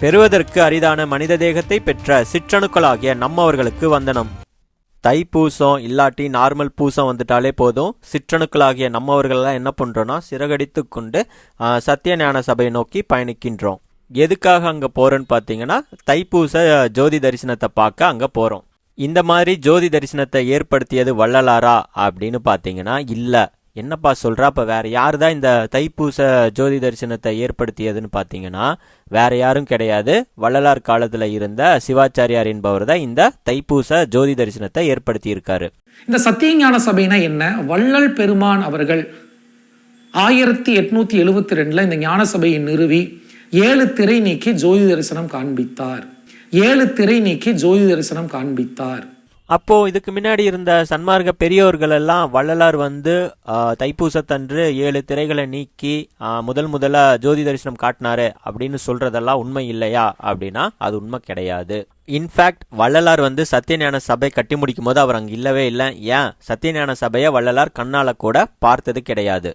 பெறுவதற்கு அரிதான மனித தேகத்தை பெற்ற சிற்றணுக்களாகிய நம்மவர்களுக்கு வந்தனம். தைப்பூசம் இல்லாட்டி நார்மல் பூசம் வந்துட்டாலே போதும், சிற்றணுக்களாகிய நம்மவர்கள்லாம் என்ன பண்றோம்னா சிறகடித்து கொண்டு சத்திய ஞான சபையை நோக்கி பயணிக்கின்றோம். எதுக்காக அங்க போறோன்னு பாத்தீங்கன்னா தைப்பூச ஜோதி தரிசனத்தை பார்க்க அங்க போறோம். இந்த மாதிரி ஜோதி தரிசனத்தை ஏற்படுத்தியது வள்ளலாரா அப்படின்னு பாத்தீங்கன்னா இல்ல. என்னப்பா சொல்ற, அப்ப வேற யாரு தான் இந்த தைப்பூச ஜோதி தரிசனத்தை ஏற்படுத்தியதுன்னு பாத்தீங்கன்னா வேற யாரும் கிடையாது, வள்ளலார் காலத்துல இருந்த சிவாச்சாரியார் என்பவர் தான் இந்த தைப்பூச ஜோதி தரிசனத்தை ஏற்படுத்தி இருக்காரு. இந்த சத்தியஞான சபைனா என்ன? வள்ளல் பெருமான் அவர்கள் 1872 இந்த ஞான சபையை நிறுவி 7 திரை நீக்கி ஜோதி தரிசனம் காண்பித்தார். 7 திரை நீக்கி ஜோதி தரிசனம் காண்பித்தார். அப்போ இதுக்கு முன்னாடி இருந்த சன்மார்க்க பெரியோர்கள் எல்லாம் வள்ளலார் தைப்பூசத்தன்று 7 திரைகளை நீக்கி முதல்ல ஜோதி தரிசனம் காட்டினாரு அப்படின்னு சொல்றதெல்லாம் உண்மை இல்லையா அப்படின்னா அது உண்மை கிடையாது. இன்ஃபேக்ட் வள்ளலார் சத்தியஞான சபை கட்டி முடிக்கும் போது அவர் அங்க இல்லவே இல்லை. ஏன், சத்தியஞான சபையை வள்ளலார் கண்ணால கூட பார்த்தது கிடையாது.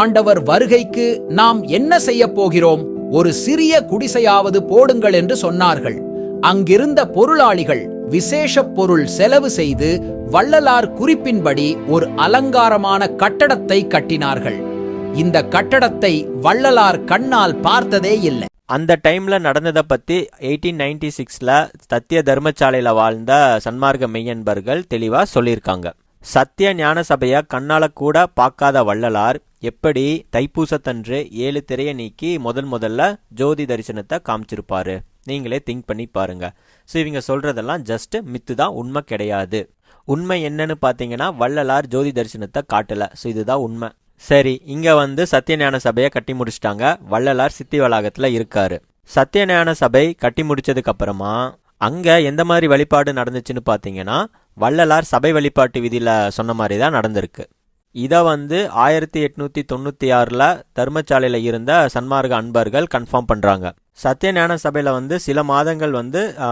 ஆண்டவர் வருகைக்கு நாம் என்ன செய்ய போகிறோம்? ஒரு சிறிய குடிசையாவது போடுங்கள் என்று சொன்னார்கள். அங்கிருந்த பொருளாளிகள் விசேஷ பொருள் செலவு செய்து வள்ளலார் குறிப்பின்படி ஒரு அலங்காரமான கட்டடத்தை கட்டினார்கள். இந்த கட்டடத்தை வள்ளலார் கண்ணால் பார்த்ததே இல்லை. அந்த டைம்ல நடந்ததை பத்தி 1896ல சத்திய தர்மசாலையில வாழ்ந்த சன்மார்க்க மெய்யன்பர்கள் தெளிவா சொல்லியிருக்காங்க. சத்திய ஞான சபைய கண்ணால கூட பார்க்காத வள்ளலார் எப்படி தைப்பூசத்தன்று 7 திரையை நீக்கி முதல்ல ஜோதி தரிசனத்தை காமிச்சிருப்பாரு? நீங்களே திங்க் பண்ணி பாருங்க. ஸோ இவங்க சொல்றதெல்லாம் ஜஸ்ட் மித்து தான், உண்மை கிடையாது. உண்மை என்னன்னு பாத்தீங்கன்னா வள்ளலார் ஜோதி தரிசனத்தை காட்டல. ஸோ இதுதான் உண்மை. சரி, இங்க சத்தியஞான சபையை கட்டி முடிச்சிட்டாங்க. வள்ளலார் சித்தி வளாகத்துல இருக்காரு. சத்தியஞான சபை கட்டி முடிச்சதுக்கு அப்புறமா அங்க எந்த மாதிரி வழிபாடு நடந்துச்சுன்னு பாத்தீங்கன்னா வள்ளலார் சபை வழிபாட்டு விதியில சொன்ன மாதிரி தான் நடந்திருக்கு. இதை 1896ல தர்மசாலையில இருந்த சன்மார்க்க அன்பர்கள் கன்ஃபார்ம் பண்றாங்க. சத்தியஞான சபையில சில மாதங்கள்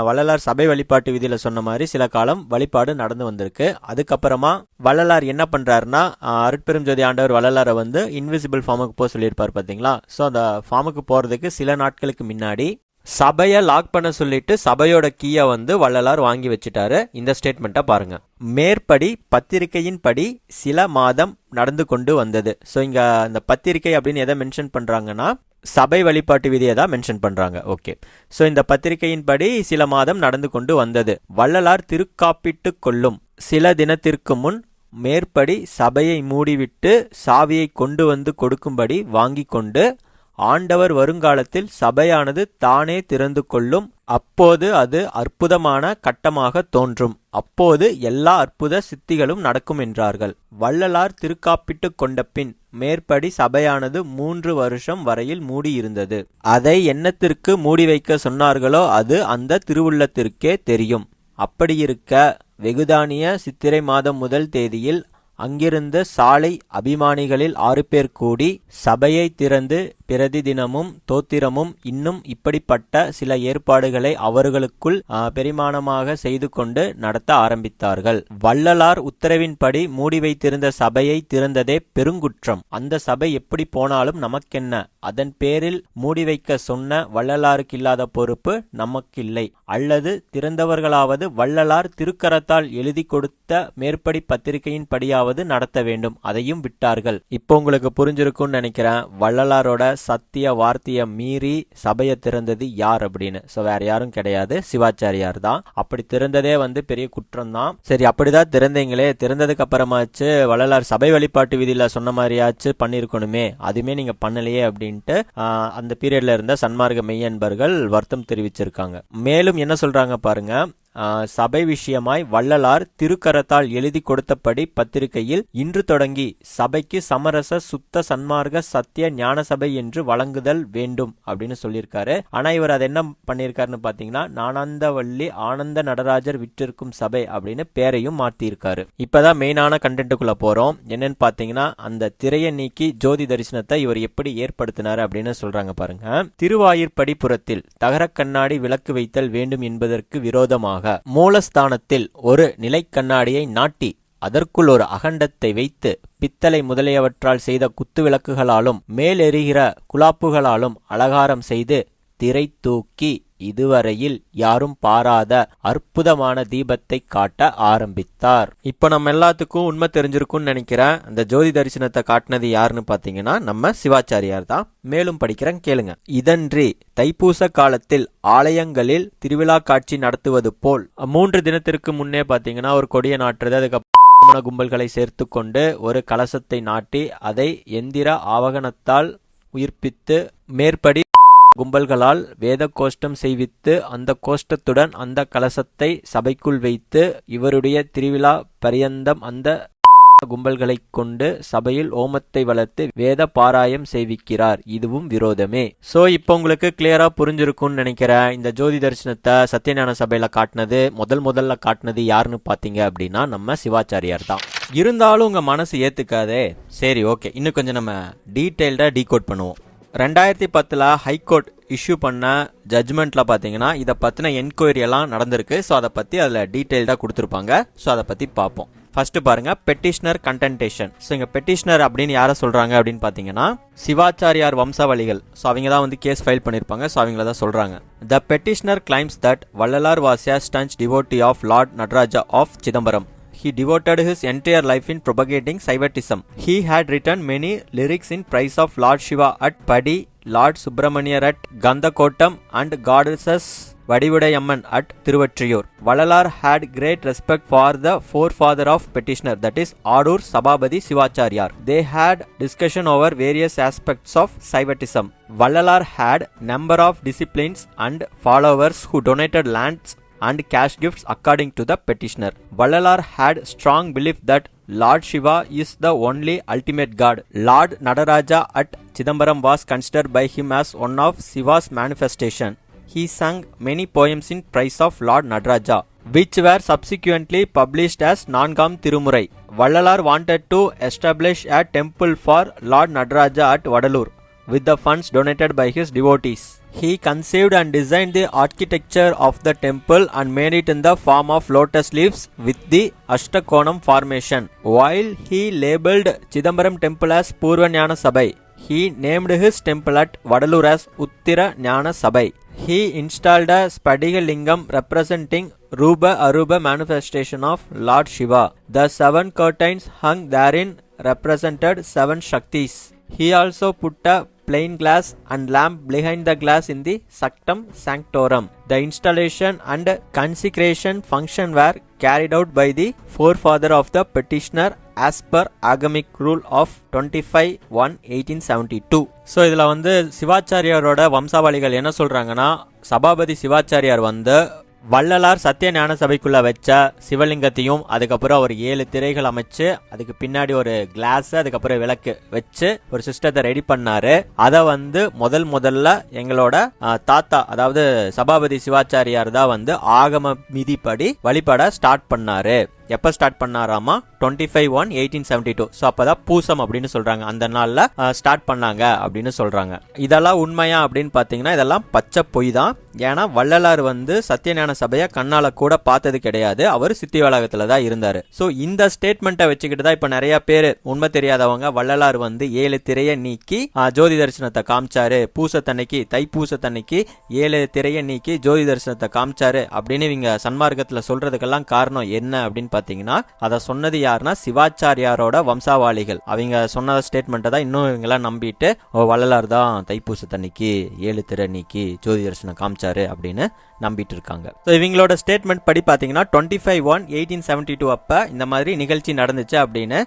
வள்ளலார் சபை வழிபாட்டு விதியில சொன்ன மாதிரி சில காலம் வழிபாடு நடந்து வந்திருக்கு. அதுக்கப்புறமா வள்ளலார் என்ன பண்றாருன்னா அருட்பெரும் ஜோதி ஆண்டவர் வள்ளலாரை இன்விசிபிள் ஃபார்முக்கு போக சொல்லியிருப்பார் பாத்தீங்களா. ஸோ அந்த ஃபார்முக்கு போறதுக்கு சில நாட்களுக்கு முன்னாடி சபையை லாக் பண்ண சொல்லிட்டு சபையோட கீயை வள்ளலார் வாங்கி வச்சுட்டாரு. இந்த ஸ்டேட்மெண்ட்டை பாருங்க. மேற்படி பத்திரிகையின் படி சில மாதம் நடந்து கொண்டு வந்தது. ஸோ இங்க இந்த பத்திரிகை அப்படின்னு எதை மென்ஷன் பண்றாங்கன்னா சபை வழிபாட்டு விதியை தான் மென்ஷன் பண்றாங்க. ஓகே, ஸோ இந்த பத்திரிகையின் படி சில மாதம் நடந்து கொண்டு வந்தது. வள்ளலார் திருக்காப்பிட்டு கொள்ளும் சில தினத்திற்கு முன் மேற்படி சபையை மூடிவிட்டு சாவியை கொண்டு கொடுக்கும்படி வாங்கி கொண்டு ஆண்டவர் வருங்காலத்தில் சபையானது தானே திறந்து கொள்ளும். அப்போது அது அற்புதமான கட்டமாக தோன்றும். அப்போது எல்லா அற்புத சித்திகளும் நடக்கும் என்றார்கள். வள்ளலார் திருக்காப்பிட்டு கொண்ட பின் மேற்படி சபையானது 3 வருஷம் வரையில் மூடியிருந்தது. அதை என்னத்திற்கு மூடி வைக்க சொன்னார்களோ அது அந்த திருவுள்ளத்திற்கே தெரியும். அப்படியிருக்க வெகுதானிய சித்திரை மாதம் முதல் தேதியில் அங்கிருந்த சாலை அபிமானிகளில் 6 பேர் கூடி சபையை திறந்து பிரதி தினமும் தோத்திரமும் இன்னும் இப்படிப்பட்ட சில ஏற்பாடுகளை அவர்களுக்குள் பெருமானமாக செய்து கொண்டு நடத்த ஆரம்பித்தார்கள். வள்ளலார் உத்தரவின்படி மூடி வைத்திருந்த சபையை திறந்ததே பெருங்குற்றம். அந்த சபை எப்படி போனாலும் நமக்கென்ன? அதன் பேரில் மூடி வைக்க சொன்ன வள்ளலாருக்கு இல்லாத பொறுப்பு நமக்கில்லை. அல்லது திறந்தவர்களாவது வள்ளலார் திருக்கரத்தால் எழுதி கொடுத்த மேற்படி பத்திரிகையின் படியாவது நடத்த வேண்டும். அதையும் விட்டார்கள். இப்போ உங்களுக்கு புரிஞ்சிருக்கும்னு நினைக்கிறேன் வள்ளலாரோட சத்திய வார்த்தையை மீறி சபையை திறந்தது யார் அப்படின்னு. சோ வேற யாரும் கிடையாது, சிவாச்சாரியார் தான். அப்படி திறந்ததே பெரிய குற்றம் தான். சரி, அப்படிதான் திறந்தீங்களே, திறந்ததுக்கு அப்புறமாச்சு வள்ளலார் சபை வழிபாட்டு விதியில சொன்ன மாதிரியாச்சு பண்ணிருக்கணுமே, அதுமே நீங்க பண்ணலையே அப்படின்ட்டு அந்த பீரியட்ல இருந்த சன்மார்க்க மெய்யன்பர்கள் வருத்தம் தெரிவிச்சிருக்காங்க. மேலும் என்ன சொல்றாங்க பாருங்க. சபை விஷயமாய் வள்ளலார் திருக்கரத்தால் எழுதி கொடுத்தபடி பத்திரிகையில் இன்று தொடங்கி சபைக்கு சமரச சுத்த சன்மார்க்க சத்திய ஞான சபை என்று வழங்குதல் வேண்டும் அப்படின்னு சொல்லியிருக்காரு. ஆனா இவர் அதை என்ன பண்ணியிருக்காருன்னு பாத்தீங்கன்னா ஞானானந்தவல்லி ஆனந்த நடராஜர் விற்றிருக்கும் சபை அப்படின்னு பேரையும் மாத்திருக்காரு. இப்பதான் மெயினான கண்டென்ட்டுக்குள்ள போறோம். என்னன்னு பாத்தீங்கன்னா அந்த திரையை நீக்கி ஜோதி தரிசனத்தை இவர் எப்படி ஏற்படுத்தினார் அப்படின்னு சொல்றாங்க பாருங்க. திருவாயிற்படிப்புறத்தில் தகர கண்ணாடி விளக்கு வைத்தல் வேண்டும் என்பதற்கு விரோதமாக மூலஸ்தானத்தில் ஒரு நிலை கண்ணாடியை நாட்டி அதற்குள் ஒரு அகண்டத்தை வைத்து பித்தளை முதலியவற்றால் செய்த குத்துவிளக்குகளாலும் மேலெறிகிற குலாப்புகளாலும் அலங்காரம் செய்து திரை தூக்கி இதுவரையில் யாரும் பாராத அற்புதமான தீபத்தை காட்ட ஆரம்பித்தார். இப்போ நம்ம எல்லாத்துக்கும் உண்மை தெரிஞ்சிருக்கும்னு நினைக்கிறேன். அந்த ஜோதி தரிசனத்தை காட்டினது யாருன்னு பாத்தீங்கன்னா நம்ம சிவாச்சாரியார் தான். மேலும் படிக்கிறேன் கேளுங்க. இதன்றி தைப்பூச காலத்தில் ஆலயங்களில் திருவிழா காட்சி நடத்துவது போல் 3 தினத்திற்கு முன்னே பாத்தீங்கன்னா ஒரு கொடியை நாட்டுறது, அதுக்கப்புறம் கும்பல்களை சேர்த்து கொண்டு ஒரு கலசத்தை நாட்டி அதை எந்திர ஆவகனத்தால் உயிர்ப்பித்து மேற்படி கும்பல்களால் வேத கோஷ்டம் செய்வித்து அந்த கோஷ்டத்துடன் அந்த கலசத்தை சபைக்குள் வைத்து இவருடைய திருவிழா பரியந்தம் அந்த கும்பல்களை கொண்டு சபையில் ஓமத்தை வளர்த்து வேத பாராயம் செய்விக்கிறார். இதுவும் விரோதமே. சோ இப்போ உங்களுக்கு கிளியரா புரிஞ்சிருக்கும்னு நினைக்கிறேன். இந்த ஜோதி தரிசனத்தை சத்யஞான சபையில காட்டினது முதல்ல காட்டினது யாருன்னு பாத்தீங்க அப்படின்னா நம்ம சிவாச்சாரியார் தான். இருந்தாலும் உங்க மனசு ஏத்துக்காதே. சரி, ஓகே, இன்னும் கொஞ்சம் நம்ம டீடைல்டா டீகோட் பண்ணுவோம். 2010 ஹைகோர்ட் இஷ்யூ பண்ண ஜட்ஜ்மெண்ட்ல பாத்தீங்கன்னா இதை பத்தின என்கொயரி எல்லாம் நடந்திருக்கு. ஸோ அதை பத்தி அதுல டீடைல்டா கொடுத்துருப்பாங்க. ஸோ அதை பத்தி பார்ப்போம். ஃபர்ஸ்ட் பாருங்க, பெட்டிஷனர் கண்டென்டேஷன். ஸோ இங்க பெட்டிஷனர் அப்படின்னு யாரை சொல்றாங்க அப்படின்னு பாத்தீங்கன்னா சிவாச்சாரியார் வம்சாவளிகள். ஸோ அவங்க தான் வந்து கேஸ் ஃபைல் பண்ணிருப்பாங்க. ஸோ அவங்கள தான் சொல்றாங்க. The petitioner claims that Vallalar was a staunch devotee of Lord Nataraja of Chidambaram. He devoted his entire life in propagating Shaivatism. He had written many lyrics in praise of Lord Shiva at Padi, Lord Subramaniar at Gandakottam and Goddesses Vadivudayamman at Thiruvattriyur. Vallalar had great respect for the forefather of petitioner, that is Adur Sabhabadi Sivacharyar. They had discussion over various aspects of Shaivatism. Vallalar had number of disciplines and followers who donated lands and cash gifts according to the petitioner. Vallalar had strong belief that Lord Shiva is the only ultimate god. Lord Nataraja at Chidambaram was considered by him as one of Shiva's manifestation. He sang many poems in praise of Lord Nataraja, which were subsequently published as Nangam Tirumurai. Vallalar wanted to establish a temple for Lord Nataraja at Vadalur with the funds donated by his devotees. He conceived and designed the architecture of the temple and made it in the form of lotus leaves with the Ashtakonam formation. While he labeled Chidambaram temple as Purva Jnana Sabai, he named his temple at Vadalur as Uttira Jnana Sabai. He installed a Spadiga Lingam representing Ruba Aruba manifestation of Lord Shiva. The 7 curtains hung therein represented 7 Shaktis. He also put a plain glass and lamp behind the glass in the Sanctum Sanctorum. The installation and consecration function were carried out by the forefather of the petitioner as per agamic rule of 25/1/1872. So இதில் வந்து சிவாச்சாரியாரோட வம்சாவளிகள் என்ன சொல்றாங்கன்னா, சபாபதி சிவாச்சாரியார் வந்து வள்ளலார் சத்திய ஞான சபைக்குள்ள வச்ச சிவலிங்கத்தையும் அதுக்கப்புறம் ஒரு 7 திரைகள் அமைச்சு அதுக்கு பின்னாடி ஒரு கிளாஸ் அதுக்கப்புறம் விளக்கு வச்சு ஒரு சிஸ்டத்தை ரெடி பண்ணாரு. அதை வந்து முதல்ல எங்களோட தாத்தா அதாவது சபாபதி சிவாச்சாரியார் தான் வந்து ஆகம விதிப்படி வழிபட ஸ்டார்ட் பண்ணாரு. எப்ப ஸ்டார்ட் பண்ணாராமா? 25/1/1872. ஸோ அப்பதான் பூசம் அப்படின்னு சொல்றாங்க. அந்த நாள்ல ஸ்டார்ட் பண்ணாங்க அப்படின்னு சொல்றாங்க. இதெல்லாம் உண்மையா அப்படின்னு பாத்தீங்கன்னா இதெல்லாம் பச்சை பொய் தான். ஏன்னா வள்ளலார் வந்து சத்தியஞான சபையை கண்ணால கூட பார்த்தது கிடையாது. அவர் சித்தி வளாகத்துல தான் இருந்தாரு. ஸோ இந்த ஸ்டேட்மெண்ட்டை வச்சுக்கிட்டு தான் இப்ப நிறைய பேர் உண்மை தெரியாதவங்க வள்ளலார் வந்து 7 திரையை நீக்கி ஜோதி தரிசனத்தை காமிச்சாரு, பூசத்தன்னைக்கு தைப்பூசத்தன்னைக்கு 7 திரையை நீக்கி ஜோதி தரிசனத்தை காமிச்சாரு அப்படின்னு இவங்க சன்மார்க்கத்துல சொல்றதுக்கெல்லாம் காரணம் என்ன அப்படின்னு பாத்தீங்கன்னா அதை சொன்னது யாருன்னா சிவாச்சாரியாரோட வம்சாவாளிகள். அவங்க சொன்ன ஸ்டேட்மெண்ட்டை தான் இன்னும் இவங்கெல்லாம் நம்பிட்டு வள்ளலார் தான் தைப்பூசத்தன்னைக்கு 7 திரை நீக்கி ஜோதி தரிசனம் காமிச்சாரு அப்படின்னு நம்பிட்டு இருக்காங்க. இவங்களோட ஸ்டேட்மெண்ட் படி பாத்தீங்கன்னா 25/1/1872 அப்ப இந்த மாதிரி நிகழ்ச்சி நடந்துச்சு அப்படின்னு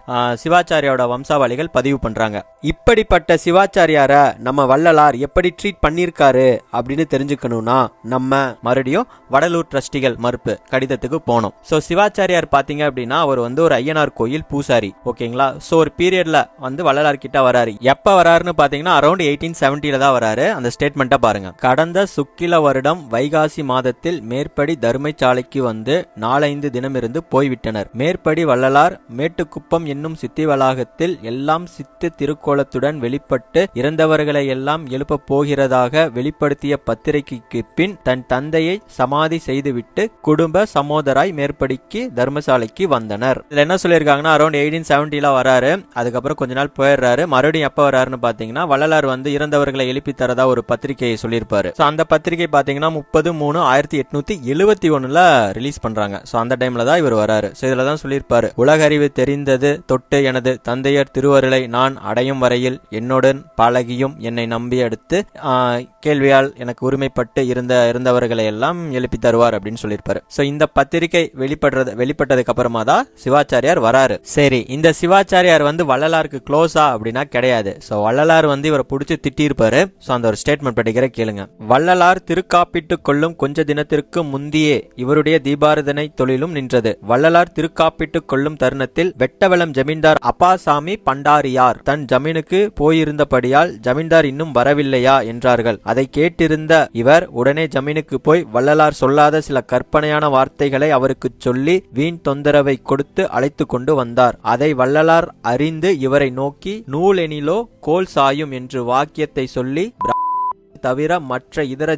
சிவாச்சாரியோட வம்சாவளிகள் பதிவு பண்றாங்க. இப்படிப்பட்ட சிவாச்சாரியார நம்ம வள்ளலார் எப்படி ட்ரீட் பண்ணிருக்காரு அப்படின்னு தெரிஞ்சுக்கணும்னா நம்ம மறுபடியும் வடலூர் ட்ரஸ்டிகள் மறுப்பு கடிதத்துக்கு போனோம். சோ சிவாச்சாரியார் பாத்தீங்க அப்படின்னா அவர் வந்து ஒரு ஐயனார் கோயில் பூசாரி. ஓகேங்களா? சோ ஒரு பீரியட்ல வந்து வள்ளலார் கிட்ட வராரு. எப்ப வராருன்னு பாத்தீங்கன்னா அரௌண்ட் 1870 தான் வராரு. அந்த ஸ்டேட்மெண்ட்டை பாருங்க. கடந்த சுக்கில வருடம் வைகாசி வைகாசி மாதத்தில் மேற்படி தர்மசாலைக்கு வந்து 4-5 தினமிருந்து போய்விட்டனர். மேற்படி வள்ளலார் மேட்டுக்குப்பம் என்னும் சித்தி வளாகத்தில் எல்லாம் சித்து திருக்கோலத்துடன் வெளிப்பட்டு இறந்தவர்களை எல்லாம் எழுப்பப் போகிறதாக வெளிப்படுத்திய பத்திரிகைக்கு பின் தன் தந்தையை சமாதி செய்துவிட்டு குடும்ப சமோதராய் மேற்படிக்கு தர்மசாலைக்கு வந்தனர். இதுல என்ன சொல்லியிருக்காங்கன்னா, அரௌண்ட் 1870 வராரு. அதுக்கப்புறம் கொஞ்ச நாள் போயிடுறாரு. மறுபடியும் எப்ப வராருன்னு பாத்தீங்கன்னா, வள்ளலார் வந்து இறந்தவர்களை எழுப்பி தரதா ஒரு பத்திரிகையை சொல்லியிருப்பாரு. அந்த பத்திரிகை பாத்தீங்கன்னா 30/3/1871 ரிலீஸ் பண்றாங்க. அந்த டைம்ல தான் இவர் வராரு. இதுலதான் சொல்லியிருப்பாரு, உலகறிவு தெரிந்தது தொட்டு எனது தந்தையர் திருவருளை நான் அடையும் வரையில் என்னுடன் பழகியும் என்னை நம்பி அடுத்து கேள்வியால் எனக்கு உரிமைப்பட்டு இருந்தவர்களை எல்லாம் எழுப்பி தருவார் அப்படின்னு சொல்லியிருப்பாரு. இந்த பத்திரிகை வெளிப்பட்டதுக்கு அப்புறமா தான் சிவாச்சாரியார் வராரு. சரி, இந்த சிவாச்சாரியார் வந்து வள்ளலாருக்கு க்ளோஸா அப்படின்னா கிடையாது. வள்ளலார் வந்து இவரை பிடிச்சி திட்டிருப்பாரு. அந்த ஒரு ஸ்டேட்மெண்ட் படிக்கிற கேளுங்க. வள்ளலார் திருக்காப்பிட்டுக் கொள்ளும் கொஞ்ச தினத்திற்கு முந்தியே இவருடைய தீபாரதனை தொழிலும் நின்றது. வள்ளலார் திருக்காப்பிட்டுக் கொள்ளும் தருணத்தில் வெட்டவளம் ஜமீன்தார் அப்பாசாமி பண்டாரியார் தன் ஜமீனுக்கு போயிருந்தபடியால் ஜமீன்தார் இன்னும் வரவில்லையா என்றார்கள். அதை கேட்டிருந்த இவர் உடனே ஜமீனுக்கு போய் வள்ளலார் சொல்லாத சில கற்பனையான வார்த்தைகளை அவருக்கு சொல்லி வீண் தொந்தரவை கொடுத்து அழைத்து கொண்டு வந்தார். அதை வள்ளலார் அறிந்து இவரை நோக்கி நூலெனிலோ கோல் சாயும் என்று வாக்கியத்தை சொல்லி தவிர மற்ற இதர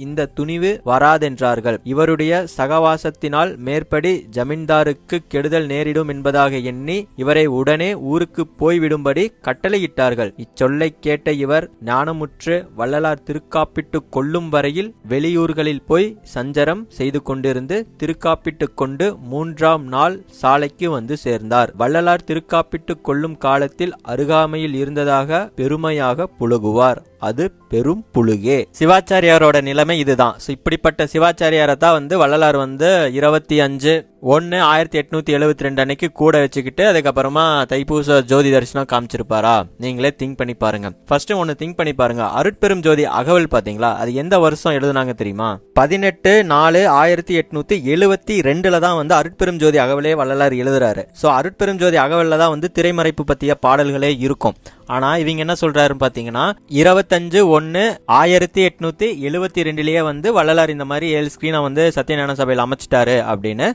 இந்த துணிவு வராதென்றார்கள். இவருடைய சகவாசத்தினால் மேற்படி ஜமீன்தாருக்கு கெடுதல் நேரிடும் என்பதாக எண்ணி இவரை உடனே ஊருக்கு போய்விடும்படி கட்டளையிட்டார்கள். இச்சொல்லை கேட்ட இவர் ஞானமுற்று வள்ளலார் திருக்காப்பிட்டு கொள்ளும் வரையில் வெளியூர்களில் போய் சஞ்சரம் செய்து கொண்டிருந்து திருக்காப்பிட்டு கொண்டு 3ஆம் நாள் சாலைக்கு வந்து சேர்ந்தார். வள்ளலார் திருக்காப்பிட்டு கொள்ளும் காலத்தில் அருகாமையில் இருந்ததாக பெருமையாக புழுகுவார். அது பெரும் புழுகே. சிவாச்சாரியாரோட நிலைமை இதுதான். இப்படிப்பட்ட சிவாச்சாரியாரை தான் வந்து வள்ளலார் வந்து 25/1/1872 அன்னைக்கு கூட வச்சுக்கிட்டு அதுக்கப்புறமா தைப்பூச ஜோதி தரிசனம் காமிச்சிருப்பாரா? நீங்களே திங்க் பண்ணி பாருங்க. ஃபர்ஸ்ட் ஒன்னு திங்க் பண்ணி பாருங்க. அருட்பெரும் ஜோதி அகவல் பாத்தீங்களா? அது எந்த வருஷம் எழுதுனாங்க தெரியுமா? 18/4/1872 தான் வந்து அருட்பெரும் ஜோதி அகவலே வள்ளலார் எழுதுறாரு. அருட்பெரும் ஜோதி அகவல்ல தான் வந்து திரைமறைப்பு பத்திய பாடல்களே இருக்கும். ஆனா இவங்க என்ன சொல்றாருன்னு பாத்தீங்கன்னா, 25/1/1872 வந்து வள்ளலார் இந்த மாதிரி 7 ஸ்கிரீனை வந்து சத்தியஞான சபையில் அமைச்சிட்டாரு அப்படின்னு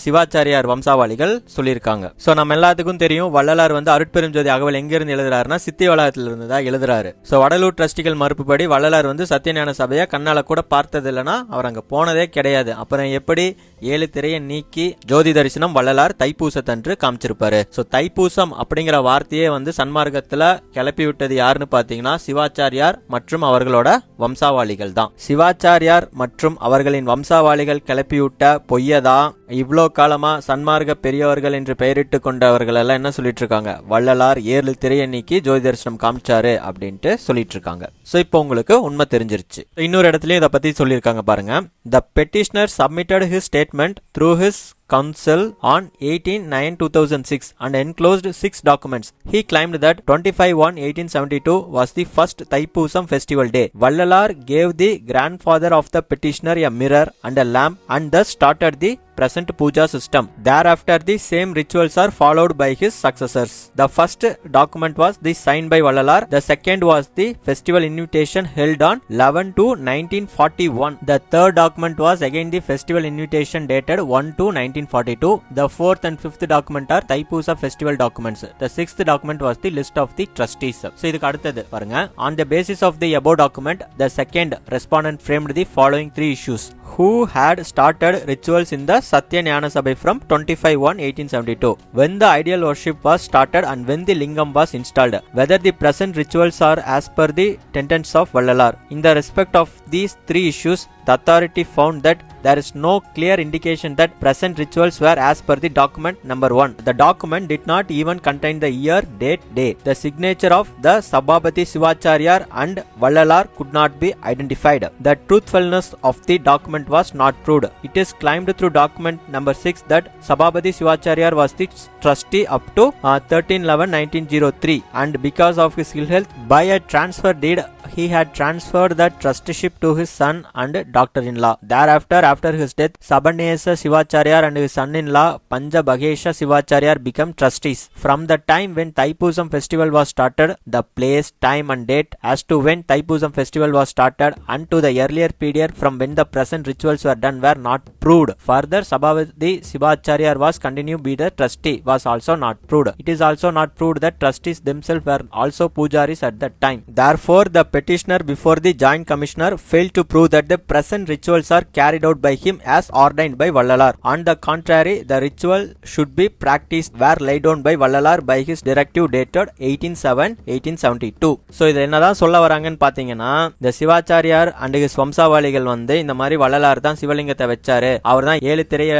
சிவாச்சாரியார் வம்சாவளிகள் சொல்லியிருக்காங்க. நம்ம எல்லாத்துக்கும் தெரியும், வள்ளலார் வந்து அருட்பெரும் ஜோதி அகவல் எங்க இருந்து எழுதுறாருன்னா சித்தி வளாகத்துல இருந்து தான் எழுதுறாரு. வடலூர் ட்ரஸ்டிகள் மறுப்புப்படி வள்ளலார் வந்து சத்தியஞான சபையை கண்ணால கூட பார்த்தது இல்லைன்னா அவர் அங்க போனதே கிடையாது. அப்புறம் எப்படி 7 திரையை நீக்கி ஜோதி தரிசனம் வள்ளலார் தைப்பூசத்தன்று காமிச்சிருப்பாரு. தைப்பூசம் அப்படிங்கிற வார்த்தையே வந்து சன்மார்க்கத்துல கிளப்பி விட்டது யாருன்னு பாத்தீங்கன்னா சிவாச்சாரியார் மற்றும் அவர்களோட வம்சாவாளிகள் தான். சிவாச்சாரியார் மற்றும் அவர்களின் வம்சாவாளிகள் கிளப்பிவிட்ட பொய்யதா இவ்வளோ காலமா சன்மார்க்க பெரியவர்கள் என்று பெயரிட்டு கொண்டவர்கள் எல்லாம் என்ன சொல்லிட்டு இருக்காங்க? வள்ளலார் 7 திரையை நீக்கி ஜோதி தரிசனம் காமிச்சாரு அப்படின்ட்டு சொல்லிட்டு இருக்காங்க. இப்போ உங்களுக்கு உண்மை தெரிஞ்சிருச்சு. இன்னொரு இடத்துலயும் இதை பத்தி சொல்லியிருக்காங்க பாருங்க. The petitioner submitted his statement through his counsel on 18/9/2006 and enclosed 6 documents. He claimed that 25/1/1872 was the first Thaipusam festival day. Vallalar gave the grandfather of the petitioner a mirror and a lamp and thus started the present puja system. Thereafter the same rituals are followed by his successors. The first document was the signed by Vallalar. The second was the festival invitation held on 11/2/1941. The third document was again the festival invitation dated 1/2/1942. The fourth and fifth document are Thaipoosa festival documents. The sixth document was the list of the trustees. இதுக்கு அடுத்தது பாருங்க. On the basis of the above document, the second respondent framed the following 3 issues. Who had started rituals in the Satya Jnana Sabha from 25/1/1872? When the ideal worship was started and when the lingam was installed? Whether the present rituals are as per the tenets of Vallalar? In the respect of these 3 issues, the authority found that there is no clear indication that present rituals were as per the document number 1. The document did not even contain the year, date, day. The signature of the Sabhabati Sivacharyar and Vallalar could not be identified. The truthfulness of the document was not proved. It is claimed through document number 6 that Sabhabati Sivacharyar was the trustee up to 13/11/1903 and because of his ill health, by a transfer deed he had transferred the trusteeship to his son and daughter-in-law. Thereafter, after his death, Sabanesa Sivacharya and his son-in-law Panjabhagesa Sivacharya became trustees. From the time when Thaipusam festival was started, the place, time and date as to when Thaipusam festival was started and to the earlier period from when the present rituals were done were not proved. Further, Sabhavati Sivacharya was continued to be the trustee was also not proved. It is also not proved that trustees themselves were also pujaris at that time. Therefore, the petitioner before the joint commissioner failed to prove that the present rituals are carried out by him as ordained by Vallalar. On the contrary, the ritual should be practiced were laid down by Vallalar by his directive dated 18/7/1872. So இது என்னதான் சொல்ல வராங்கன்னு பாத்தீங்கன்னா, இந்த Sivachariyar and his வம்சாவளிகள் வந்து இந்த மாதிரி வள்ளலார் தான் சிவலிங்கத்தை வச்சாரு, அவர் தான் 7 திரைய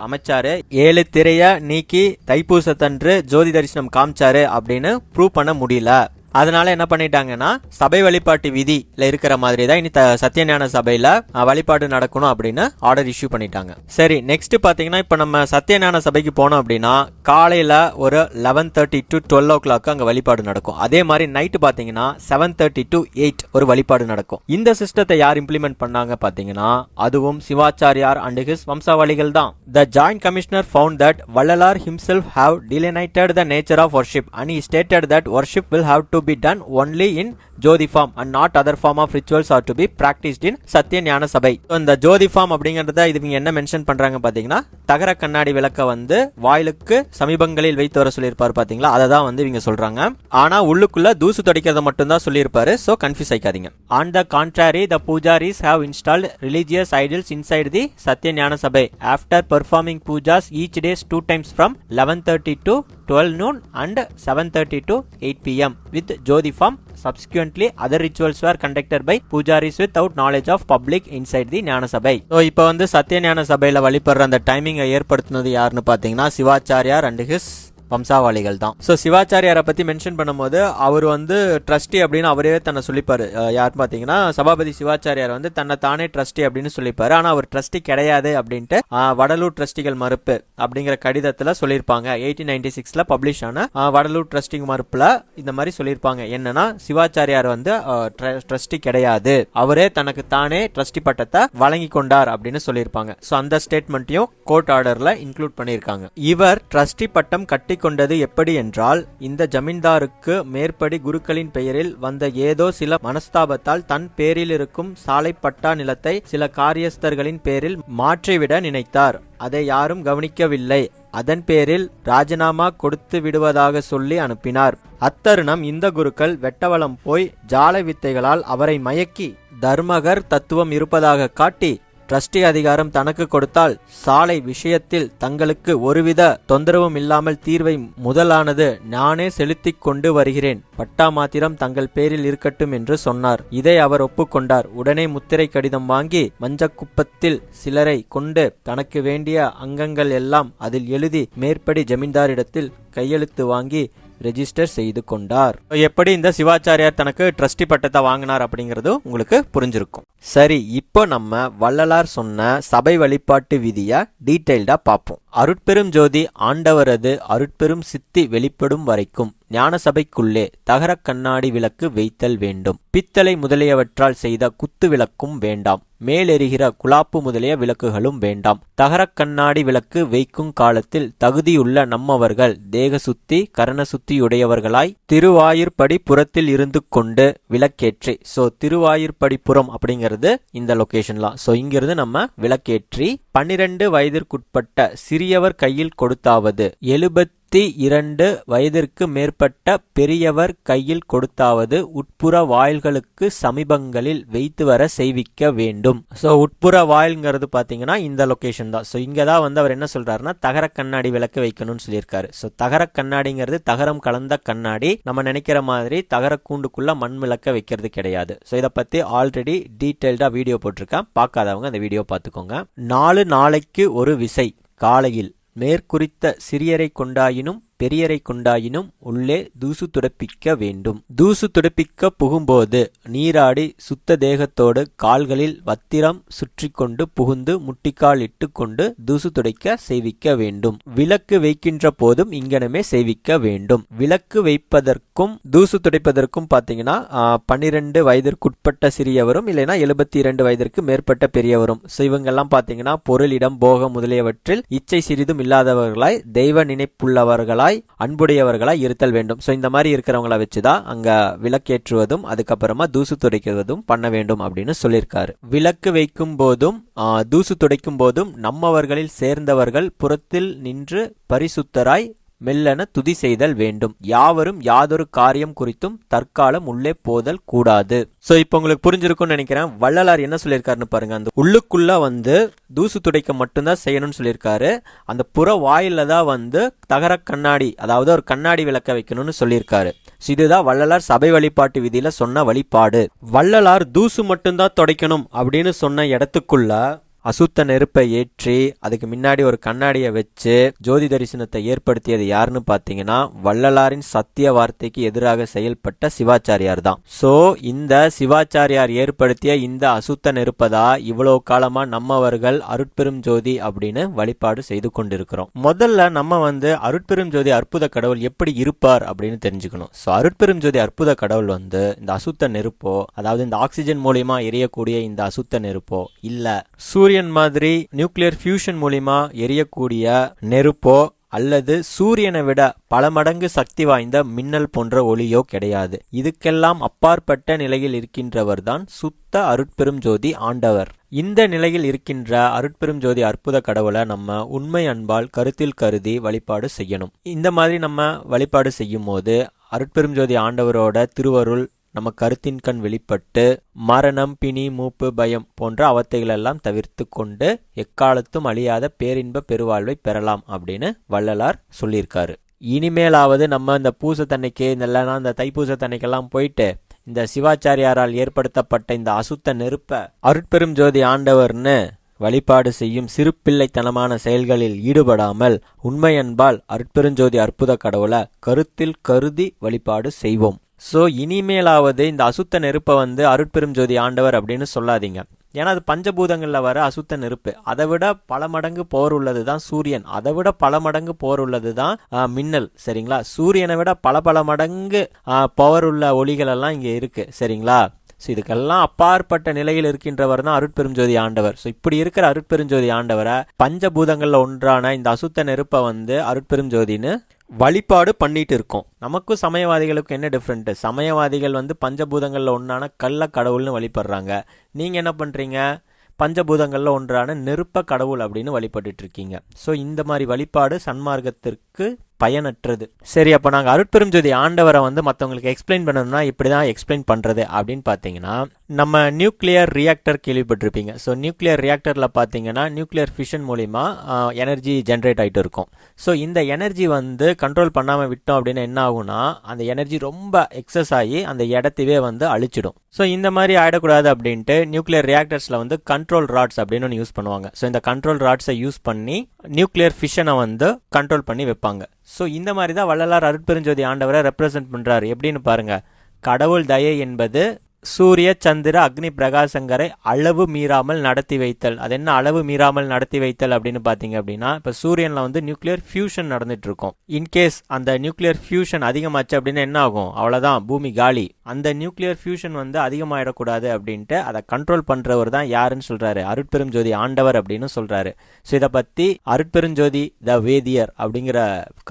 அமைச்சாரு, 7 திரைய நீக்கி தைப்பூசத்தன்று ஜோதி தரிசனம் காமிச்சாரு அப்படின்னு ப்ரூவ் பண்ண முடியல. அதனால என்ன பண்ணிட்டாங்கன்னா, சபை வழிபாட்டு விதியில இருக்கிற மாதிரி தான் இனி சத்தியஞான சபையில வழிபாடு நடக்கணும் அப்படின்னு ஆர்டர் இஷ்யூ பண்ணிட்டாங்க. சரி, நெக்ஸ்ட் பாத்தீங்கன்னா, இப்ப நம்ம சத்தியஞான சபைக்கு போனோம் அப்படின்னா காலையில ஒரு 11:30 to 12 o'clock அங்க வழிபாடு நடக்கும். அதே மாதிரி நைட்டு பாத்தீங்கன்னா 7:30 to 8 ஒரு வழிபாடு நடக்கும். இந்த சிஸ்டத்தை யார் இம்ப்ளிமெண்ட் பண்ணாங்க பாத்தீங்கன்னா, அதுவும் சிவாச்சாரியார் அண்ட் ஹிஸ் வம்சாவளிகள் தான். The joint commissioner found that Vallalar himself have delineated the nature of worship and he stated that worship will have to be done only in Jothi form and not other form of rituals are to be practiced in சத்திய ஞான சபை. இந்த ஜோதி form அப்படிங்கறத இது என்ன mention பண்றாங்க பாத்தீங்கன்னா, தகர கண்ணாடி விளக்க வந்து வாயிலுக்கு சமீபங்களில் வைத்து வர சொல்லியிருப்பாரு பாத்தீங்களா, அதை தான் வந்து இவங்க சொல்றாங்க. ஆனா உள்ளுக்குள்ள தூசு தொடைக்கிறத மட்டும் தான் சொல்லியிருப்பாரு. சோ கன்ஃபியூஸ் ஆயிக்காதீங்க. On the contrary, the pujaris have installed religious idols inside the சத்திய ஞான சபை after performing pujas each day 2 times from 11:30 to 12 noon and 7:30 to 8 p.m. with jodi form. Subsequently, other rituals were conducted by pujaris without knowledge of public inside the ஞான சபை. So இப்போ வந்து சத்திய ஞான சபையில வழிபடுற அந்த டைமிங்கை ஏற்படுத்தினது யாருன்னு பாத்தீங்கன்னா, சிவாச்சாரியார் அண்ட் ஹிஸ் வம்சாவளிகள் தான். ஸோ சிவாச்சாரியாரை பத்தி மென்ஷன் பண்ணும்போது அவர் வந்து ட்ரஸ்டி அப்படின்னு அவரே தன்னை சொல்லிப்பாரு. யார் பாத்தீங்கன்னா, சபாபதி சிவாச்சாரியார் வந்து தன்னை தானே ட்ரஸ்டி அப்படின்னு சொல்லிப்பாரு. ஆனா அவர் ட்ரஸ்டி கிடையாது அப்படின்ட்டு வடலூர் ட்ரஸ்டிகள் மறுப்பு அப்படிங்கிற கடிதத்துல சொல்லியிருப்பாங்க. 1896ல பப்ளிஷ் ஆன வடலூர் ட்ரஸ்டி மறுப்புல இந்த மாதிரி சொல்லியிருப்பாங்க. என்னன்னா, சிவாச்சாரியார் வந்து ட்ரஸ்டி கிடையாது, அவரே தனக்கு தானே ட்ரஸ்டி பட்டத்தை வழங்கி கொண்டார் அப்படின்னு சொல்லியிருப்பாங்க. ஸோ அந்த ஸ்டேட்மெண்ட்டையும் கோர்ட் ஆர்டர்ல இன்க்ளூட் பண்ணியிருக்காங்க. இவர் ட்ரஸ்டி பட்டம் கட்டி கொண்டது எப்படி என்றால், இந்த ஜமீன்தாருக்கு மேற்படி குருக்களின் பெயரில் வந்த ஏதோ சில மனஸ்தாபத்தால் தன் பேரில் இருக்கும் சாலை பட்டா நிலத்தை சில காரியஸ்தர்களின் பேரில் மாற்றிவிட நினைத்தார். அதை யாரும் கவனிக்கவில்லை. அதன் பேரில் ராஜினாமா கொடுத்து விடுவதாக சொல்லி அனுப்பினார். அத்தருணம் இந்த குருக்கள் வெட்டவலம் போய் ஜால வித்தைகளால் அவரை மயக்கி தர்மகர் தத்துவம் இருப்பதாக காட்டி ட்ரஸ்டி அதிகாரம் தனக்கு கொடுத்தால் சாலை விஷயத்தில் தங்களுக்கு ஒருவித தொந்தரவும் இல்லாமல் தீர்வை முதலானது நானே செலுத்திக் கொண்டு வருகிறேன், பட்டா மாத்திரம் தங்கள் பேரில் இருக்கட்டும் என்று சொன்னார். இதை அவர் ஒப்புக்கொண்டார். உடனே முத்திரை கடிதம் வாங்கி மஞ்சக்குப்பத்தில் சிலரை கொண்டு தனக்கு வேண்டிய அங்கங்கள் எல்லாம் அதில் எழுதி மேற்படி ஜமீன்தாரிடத்தில் கையெழுத்து வாங்கி ரெஜிஸ்டர் செய்து கொண்டார். எப்படி இந்த சிவாச்சாரியார் தனக்கு ட்ரஸ்டி பட்டத்தை வாங்கினார் அப்படிங்கிறது உங்களுக்கு புரிஞ்சிருக்கும். சரி, இப்போ நம்ம வள்ளலார் சொன்ன சபை வழிபாட்டு விதியை டீடைல்டா பார்ப்போம். அருட்பெரும் ஜோதி ஆண்டவரது அருட்பெரும் சித்தி வெளிப்படும் வரைக்கும் ஞான சபைக்குள்ளே தகர கண்ணாடி விளக்கு வைத்தல் வேண்டும். பித்தளை முதலியவற்றால் செய்த குத்து விளக்கும் வேண்டாம். மேலெரிகிற குலாப்பு முதலிய விளக்குகளும் வேண்டாம். தகர கண்ணாடி விளக்கு வைக்கும் காலத்தில் தகுதியுள்ள நம்மவர்கள் தேக சுத்தி கரண சுத்தியுடையவர்களாய் திருவாயிற்படி புறத்தில் இருந்து கொண்டு விளக்கேற்றி, ஸோ திருவாயிற்படி புறம் அப்படிங்கிறது இந்த லொகேஷன்லாம். ஸோ இங்கிருந்து நம்ம விளக்கேற்றி 12 வயதிற்குட்பட்ட சிறியவர் கையில் கொடுத்தாவது 72 வயதிற்கு மேற்பட்ட பெரியவர் கையில் கொடுத்தாவது உட்புற வாயில்களுக்கு சமீபங்களில் வைத்து வர செய்விக்க வேண்டும். ஸோ உட்புற வாயில்ங்கிறது பாத்தீங்கன்னா இந்த லொகேஷன் தான். ஸோ இங்கதான் வந்து அவர் என்ன சொல்றாருன்னா, தகர கண்ணாடி விளக்கு வைக்கணும்னு சொல்லியிருக்காரு. ஸோ தகர கண்ணாடிங்கிறது தகரம் கலந்த கண்ணாடி. நம்ம நினைக்கிற மாதிரி தகர கூண்டுக்குள்ள மண் விளக்க வைக்கிறது கிடையாது. ஸோ இதை பத்தி ஆல்ரெடி டீடைல்டா வீடியோ போட்டிருக்கேன், பார்க்காதவங்க அந்த வீடியோ பார்த்துக்கோங்க. 4 நாளைக்கு ஒரு விசை காலையில் மேற்குறித்த சிறியரை கொண்டாயினும் பெரியரை கொண்டாயினும் உள்ளே தூசு துடைப்பிக்க வேண்டும். தூசு துடைப்பிக்க புகும்போது நீராடி சுத்த தேகத்தோடு கால்களில் வத்திரம் சுற்றி கொண்டு புகுந்து முட்டிக்கால் இட்டு கொண்டு தூசு துடைக்க செய்விக்க வேண்டும். விளக்கு வைக்கின்ற போதும் இங்கனமே செய்விக்க வேண்டும். விளக்கு வைப்பதற்கும் தூசு துடைப்பதற்கும் பாத்தீங்கன்னா 12 வயதிற்குட்பட்ட சிறியவரும் இல்லைன்னா 72 வயதிற்கு மேற்பட்ட பெரியவரும். இவங்கெல்லாம் பாத்தீங்கன்னா பொருளிடம் போக முதலியவற்றில் இச்சை சிறிதும் இல்லாதவர்களாய் தெய்வ நினைப்புள்ளவர்களாய் அன்புடையவர்களாய் இருத்தல் வேண்டும். சோ இந்த மாதிரி இருக்கிறவங்கள வச்சுதான் அங்க விளக்கேற்றுவதும் அதுக்கப்புறமா தூசு துடைக்குவதும் பண்ண வேண்டும் அப்படின்னு சொல்லியிருக்காரு. விளக்கு வைக்கும் போதும் தூசு துடைக்கும் போதும் நம்மவர்களில் சேர்ந்தவர்கள் புறத்தில் நின்று பரிசுத்தராய் மெல்லன துதி செய்தல் வேண்டும். யாவரும் யாதொரு காரியம் குறித்தும் தற்காலம் உள்ளே போதல் கூடாது. சோ இப்ப உங்களுக்கு புரிஞ்சிருக்கும்னு நினைக்கிறேன். வள்ளலார் என்ன சொல்லியிருக்காருன்னு பாருங்க. அந்த உள்ளுக்குள்ள தூசு துடைக்க மட்டும்தான் செய்யணும்னு சொல்லியிருக்காரு. அந்த புற வாயில தான் தகர கண்ணாடி, அதாவது ஒரு கண்ணாடி விளக்க வைக்கணும்னு சொல்லியிருக்காரு. இதுதான் வள்ளலார் சபை வழிபாட்டு விதியில சொன்ன வழிபாடு. வள்ளலார் தூசு மட்டும்தான் துடைக்கணும் அப்படின்னு சொன்ன இடத்துக்குள்ள அசுத்த நெருப்பை ஏற்றி அதுக்கு முன்னாடி ஒரு கண்ணாடியை வச்சு ஜோதி தரிசனத்தை ஏற்படுத்தியது யாருன்னு பாத்தீங்கன்னா வள்ளலாரின் சத்திய வார்த்தைக்கு எதிராக செயல்பட்ட சிவாச்சாரியார் தான். சோ இந்த சிவாச்சாரியார் ஏற்படுத்திய இந்த அசுத்த நெருப்பதா இவ்வளவு காலமா நம்மவர்கள் அருட்பெரும் ஜோதி அப்படின்னு வழிபாடு செய்து கொண்டிருக்கிறோம். முதல்ல நம்ம அருட்பெரும் ஜோதி அற்புத கடவுள் எப்படி இருப்பார் அப்படின்னு தெரிஞ்சுக்கணும். சோ அருட்பெரும் ஜோதி அற்புத கடவுள் இந்த அசுத்த நெருப்போ, அதாவது இந்த ஆக்சிஜன் மூலியமா எரியக்கூடிய இந்த அசுத்த நெருப்போ இல்ல சூரியன் மாதிரி நியூக்ளியர் ஃபியூஷன் மூலியமா எரியக்கூடிய நெருப்போ அல்லது சூரியனை விட பல மடங்கு சக்தி வாய்ந்த மின்னல் போன்ற ஒளியோ கிடையாது. இதுக்கெல்லாம் அப்பாற்பட்ட நிலையில் இருக்கின்றவர் தான் சுத்த அருட்பெரும் ஜோதி ஆண்டவர். இந்த நிலையில் இருக்கின்ற அருட்பெரும் ஜோதி அற்புத கடவுளை நம்ம உண்மை அன்பால் கருத்தில் கருதி வழிபாடு செய்யணும். இந்த மாதிரி நம்ம வழிபாடு செய்யும் போது அருட்பெரும் ஜோதி ஆண்டவரோட திருவருள் நம்ம கருத்தின் கண் வெளிப்பட்டு மரணம், பிணி, மூப்பு, பயம் போன்ற அவத்தைகள் எல்லாம் தவிர்த்து கொண்டு எக்காலத்தும் அழியாத பேரின்ப பெருவாழ்வை பெறலாம் அப்படின்னு வள்ளலார் சொல்லியிருக்காரு. இனிமேலாவது நம்ம இந்த பூசத்தன்னைக்கு இந்த தைப்பூசத்தன்னைக்கெல்லாம் போயிட்டு இந்த சிவாச்சாரியாரால் ஏற்படுத்தப்பட்ட இந்த அசுத்த நெருப்ப அருட்பெரும் ஜோதி ஆண்டவர்னு வழிபாடு செய்யும் சிறு பிள்ளைத்தனமான செயல்களில் ஈடுபடாமல் உண்மை அன்பால் அருட்பெருஞ்சோதி அற்புத கடவுளை கருத்தில் கருதி வழிபாடு செய்வோம். சோ இனிமேலாவது இந்த அசுத்த நெருப்பை அருட்பெரும் ஜோதி ஆண்டவர் அப்படின்னு சொல்லாதீங்க. ஏன்னா அது பஞ்சபூதங்கள்ல வர அசுத்த நெருப்பு. அதை விட பல மடங்கு பவர் உள்ளதுதான் சூரியன். அதை விட பல மடங்கு பவர் உள்ளதுதான் மின்னல். சரிங்களா? சூரியனை விட பல மடங்கு பவர் உள்ள ஒளிகள் எல்லாம் இங்க இருக்கு. சரிங்களா? ஸோ இதுக்கெல்லாம் அப்பாற்பட்ட நிலையில் இருக்கின்றவர் தான் அருட்பெருஞ்சோதி ஆண்டவர். ஸோ இப்படி இருக்கிற அருட்பெருஞ்சோதி ஆண்டவரை பஞ்சபூதங்கள்ல ஒன்றான இந்த அசுத்த நெருப்பை அருட்பெருஞ்சோதின்னு வழிபாடு பண்ணிட்டு இருக்கோம். நமக்கும் சமயவாதிகளுக்கும் என்ன டிஃப்ரெண்ட்? சமயவாதிகள் பஞ்சபூதங்கள்ல ஒன்றான கள்ள கடவுள்னு வழிபடுறாங்க. நீங்க என்ன பண்றீங்க? பஞ்சபூதங்கள்ல ஒன்றான நெருப்ப கடவுள் அப்படின்னு வழிபட்டு இருக்கீங்க. ஸோ இந்த மாதிரி வழிபாடு சன்மார்க்கத்திற்கு பயனற்றது. சரி, அப்போ நாங்கள் அருட்பெரும் ஜோதி ஆண்டவரை மற்றவங்களுக்கு எக்ஸ்பிளைன் பண்ணணும்னா இப்படிதான் எக்ஸ்பிளைன் பண்றது அப்படின்னு பார்த்தீங்கன்னா, நம்ம நியூக்ளியர் ரியாக்டர் கேள்விப்பட்டிருப்பீங்க. ஸோ நியூக்ளியர் ரியாக்டர்ல பார்த்தீங்கன்னா நியூக்ளியர் ஃபிஷன் மூலிமா எனர்ஜி ஜென்ரேட் ஆகிட்டு இருக்கும். ஸோ இந்த எனர்ஜி கண்ட்ரோல் பண்ணாமல் விட்டோம் அப்படின்னா என்ன ஆகும்னா, அந்த எனர்ஜி ரொம்ப எக்ஸஸ் ஆகி அந்த இடத்தையே அழிச்சிடும். ஸோ இந்த மாதிரி ஆயிடக்கூடாது அப்படின்ட்டு நியூக்ளியர் ரியாக்டர்ஸ்ல கண்ட்ரோல் ராட்ஸ் அப்படின்னு ஒன்று யூஸ் பண்ணுவாங்க. ஸோ இந்த கண்ட்ரோல் ராட்ஸை யூஸ் பண்ணி நியூக்ளியர் ஃபிஷனை கண்ட்ரோல் பண்ணி வைப்பாங்க. ஸோ இந்த மாதிரி தான் வள்ளலார் அருட்பெருஞ்சோதி ஆண்டவரை ரெப்ரசென்ட் பண்றாரு. எப்படின்னு பாருங்க. கடவுள் தயை என்பது சூரிய சந்திர அக்னி பிரகாசங்கரை அளவு மீறாமல் நடத்தி வைத்தல். அது என்ன அளவு மீறாமல் நடத்தி வைத்தல் அப்படின்னு பாத்தீங்க அப்படின்னா, இப்ப சூரியன்ல நியூக்ளியர் ஃபியூஷன் நடந்துட்டு இருக்கும். இன்கேஸ் அந்த நியூக்ளியர் ஃபியூஷன் அதிகமாச்சு அப்படின்னா என்ன ஆகும்? அவ்வளவுதான், பூமி காலி. அந்த நியூக்ளியர் ஃபியூஷன் அதிகமாயிடக்கூடாது அப்படின்ட்டு அதை கண்ட்ரோல் பண்றவர் தான் யாருன்னு சொல்றாரு? அருட்பெரும் ஜோதி ஆண்டவர் அப்படின்னு சொல்றாரு. ஸோ இதை பத்தி அருட்பெருஞ்சோதி த வேதியர் அப்படிங்கிற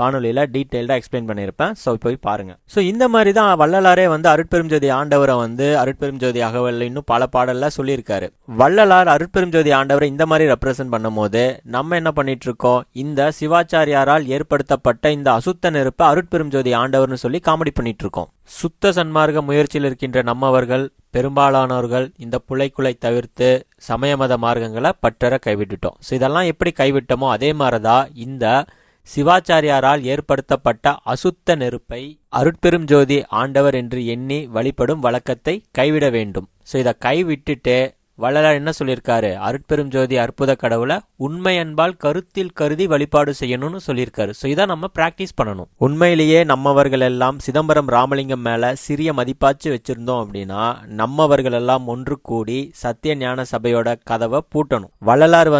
காணொலியில டீட்டெயில்டா எக்ஸ்பிளைன் பண்ணியிருப்பேன். ஸோ போய் பாருங்க. ஸோ இந்த மாதிரி தான் வள்ளலாரே அருட்பெரும் ஜோதி ஆண்டவரை அருட்பெரும் ஜோதி அகவல் இன்னும் பல பாடல்ல சொல்லியிருக்காரு. வள்ளலார் அருட்பெரும் ஜோதி ஆண்டவரை இந்த மாதிரி ரெப்ரசென்ட் பண்ணும் போது நம்ம என்ன பண்ணிட்டு இருக்கோம்? இந்த சிவாச்சாரியாரால் ஏற்படுத்தப்பட்ட இந்த அசுத்த நெருப்பை அருட்பெரும் ஜோதி ஆண்டவர்னு சொல்லி காமெடி பண்ணிட்டு இருக்கோம். சுத்த சன்மார்க்க முயற்சியில் இருக்கின்ற நம்மவர்கள் பெரும்பாலானவர்கள் இந்த புலைக்குலை தவிர்த்து சமய மத மார்க்கங்களை பற்றற கைவிட்டுட்டோம். ஸோ இதெல்லாம் எப்படி கைவிட்டோமோ அதே மாதிரிதான் இந்த சிவாச்சாரியாரால் ஏற்படுத்தப்பட்ட அசுத்த நெருப்பை அருட்பெரும் ஜோதி ஆண்டவர் என்று எண்ணி வழிபடும் வழக்கத்தை கைவிட வேண்டும். ஸோ இதை கைவிட்டுட்டு வள்ளலார் என்ன சொல்லியிருக்காரு? அருட்பெரும் ஜோதி அற்புத கடவுளை உண்மை அன்பால் கருத்தில் கருதி வழிபாடு செய்யணும்னு சொல்லியிருக்காரு. ஸோ இதை நம்ம பிராக்டிஸ் பண்ணணும். உண்மையிலேயே நம்மவர்கள் எல்லாம் சிதம்பரம் ராமலிங்கம் மேல சிறிய மதிப்பாச்சு வச்சிருந்தோம் அப்படின்னா நம்மவர்கள் எல்லாம் ஒன்று கூடி சத்திய ஞான சபையோட கதவை பூட்டணும். வள்ளலார்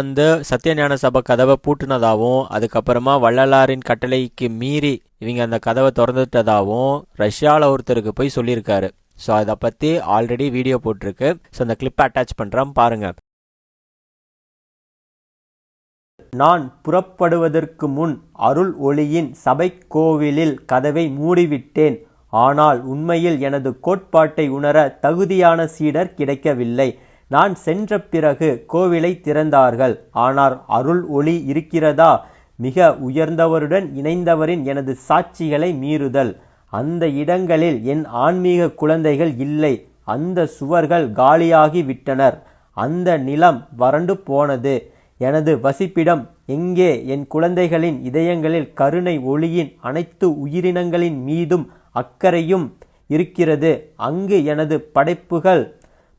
சத்திய ஞான சபை கதவை பூட்டினதாகவும் அதுக்கப்புறமா வள்ளலாரின் கட்டளைக்கு மீறி இவங்க அந்த கதவை திறந்துட்டதாகவும் ரஷ்யாவில் ஒருத்தருக்கு போய் சொல்லியிருக்காரு. ஸோ அதை பற்றி ஆல்ரெடி வீடியோ போட்டிருக்கு. ஸோ அந்த கிளிப்பை அட்டாச் பண்ணுறோம் பாருங்க. நான் புறப்படுவதற்கு முன் அருள் ஒளியின் சபை கோவிலில் கதவை மூடிவிட்டேன். ஆனால் உண்மையில் எனது கோட்பாட்டை உணர தகுதியான சீடர் கிடைக்கவில்லை. நான் சென்ற பிறகு கோவிலை திறந்தார்கள். ஆனால் அருள் ஒளி இருக்கிறதா? மிக உயர்ந்தவருடன் இணைந்தவரின் எனது சாட்சிகளை மீறுதல். அந்த இடங்களில் என் ஆன்மீக குழந்தைகள் இல்லை. அந்த சுவர்கள் காலியாகி விட்டனர். அந்த நிலம் வறண்டு போனது. எனது வசிப்பிடம் எங்கே? என் குழந்தைகளின் இதயங்களில் கருணை ஒளியின் அனைத்து உயிரினங்களின் மீதும் அக்கறையும் இருக்கிறது. அங்கு எனது படைப்புகள்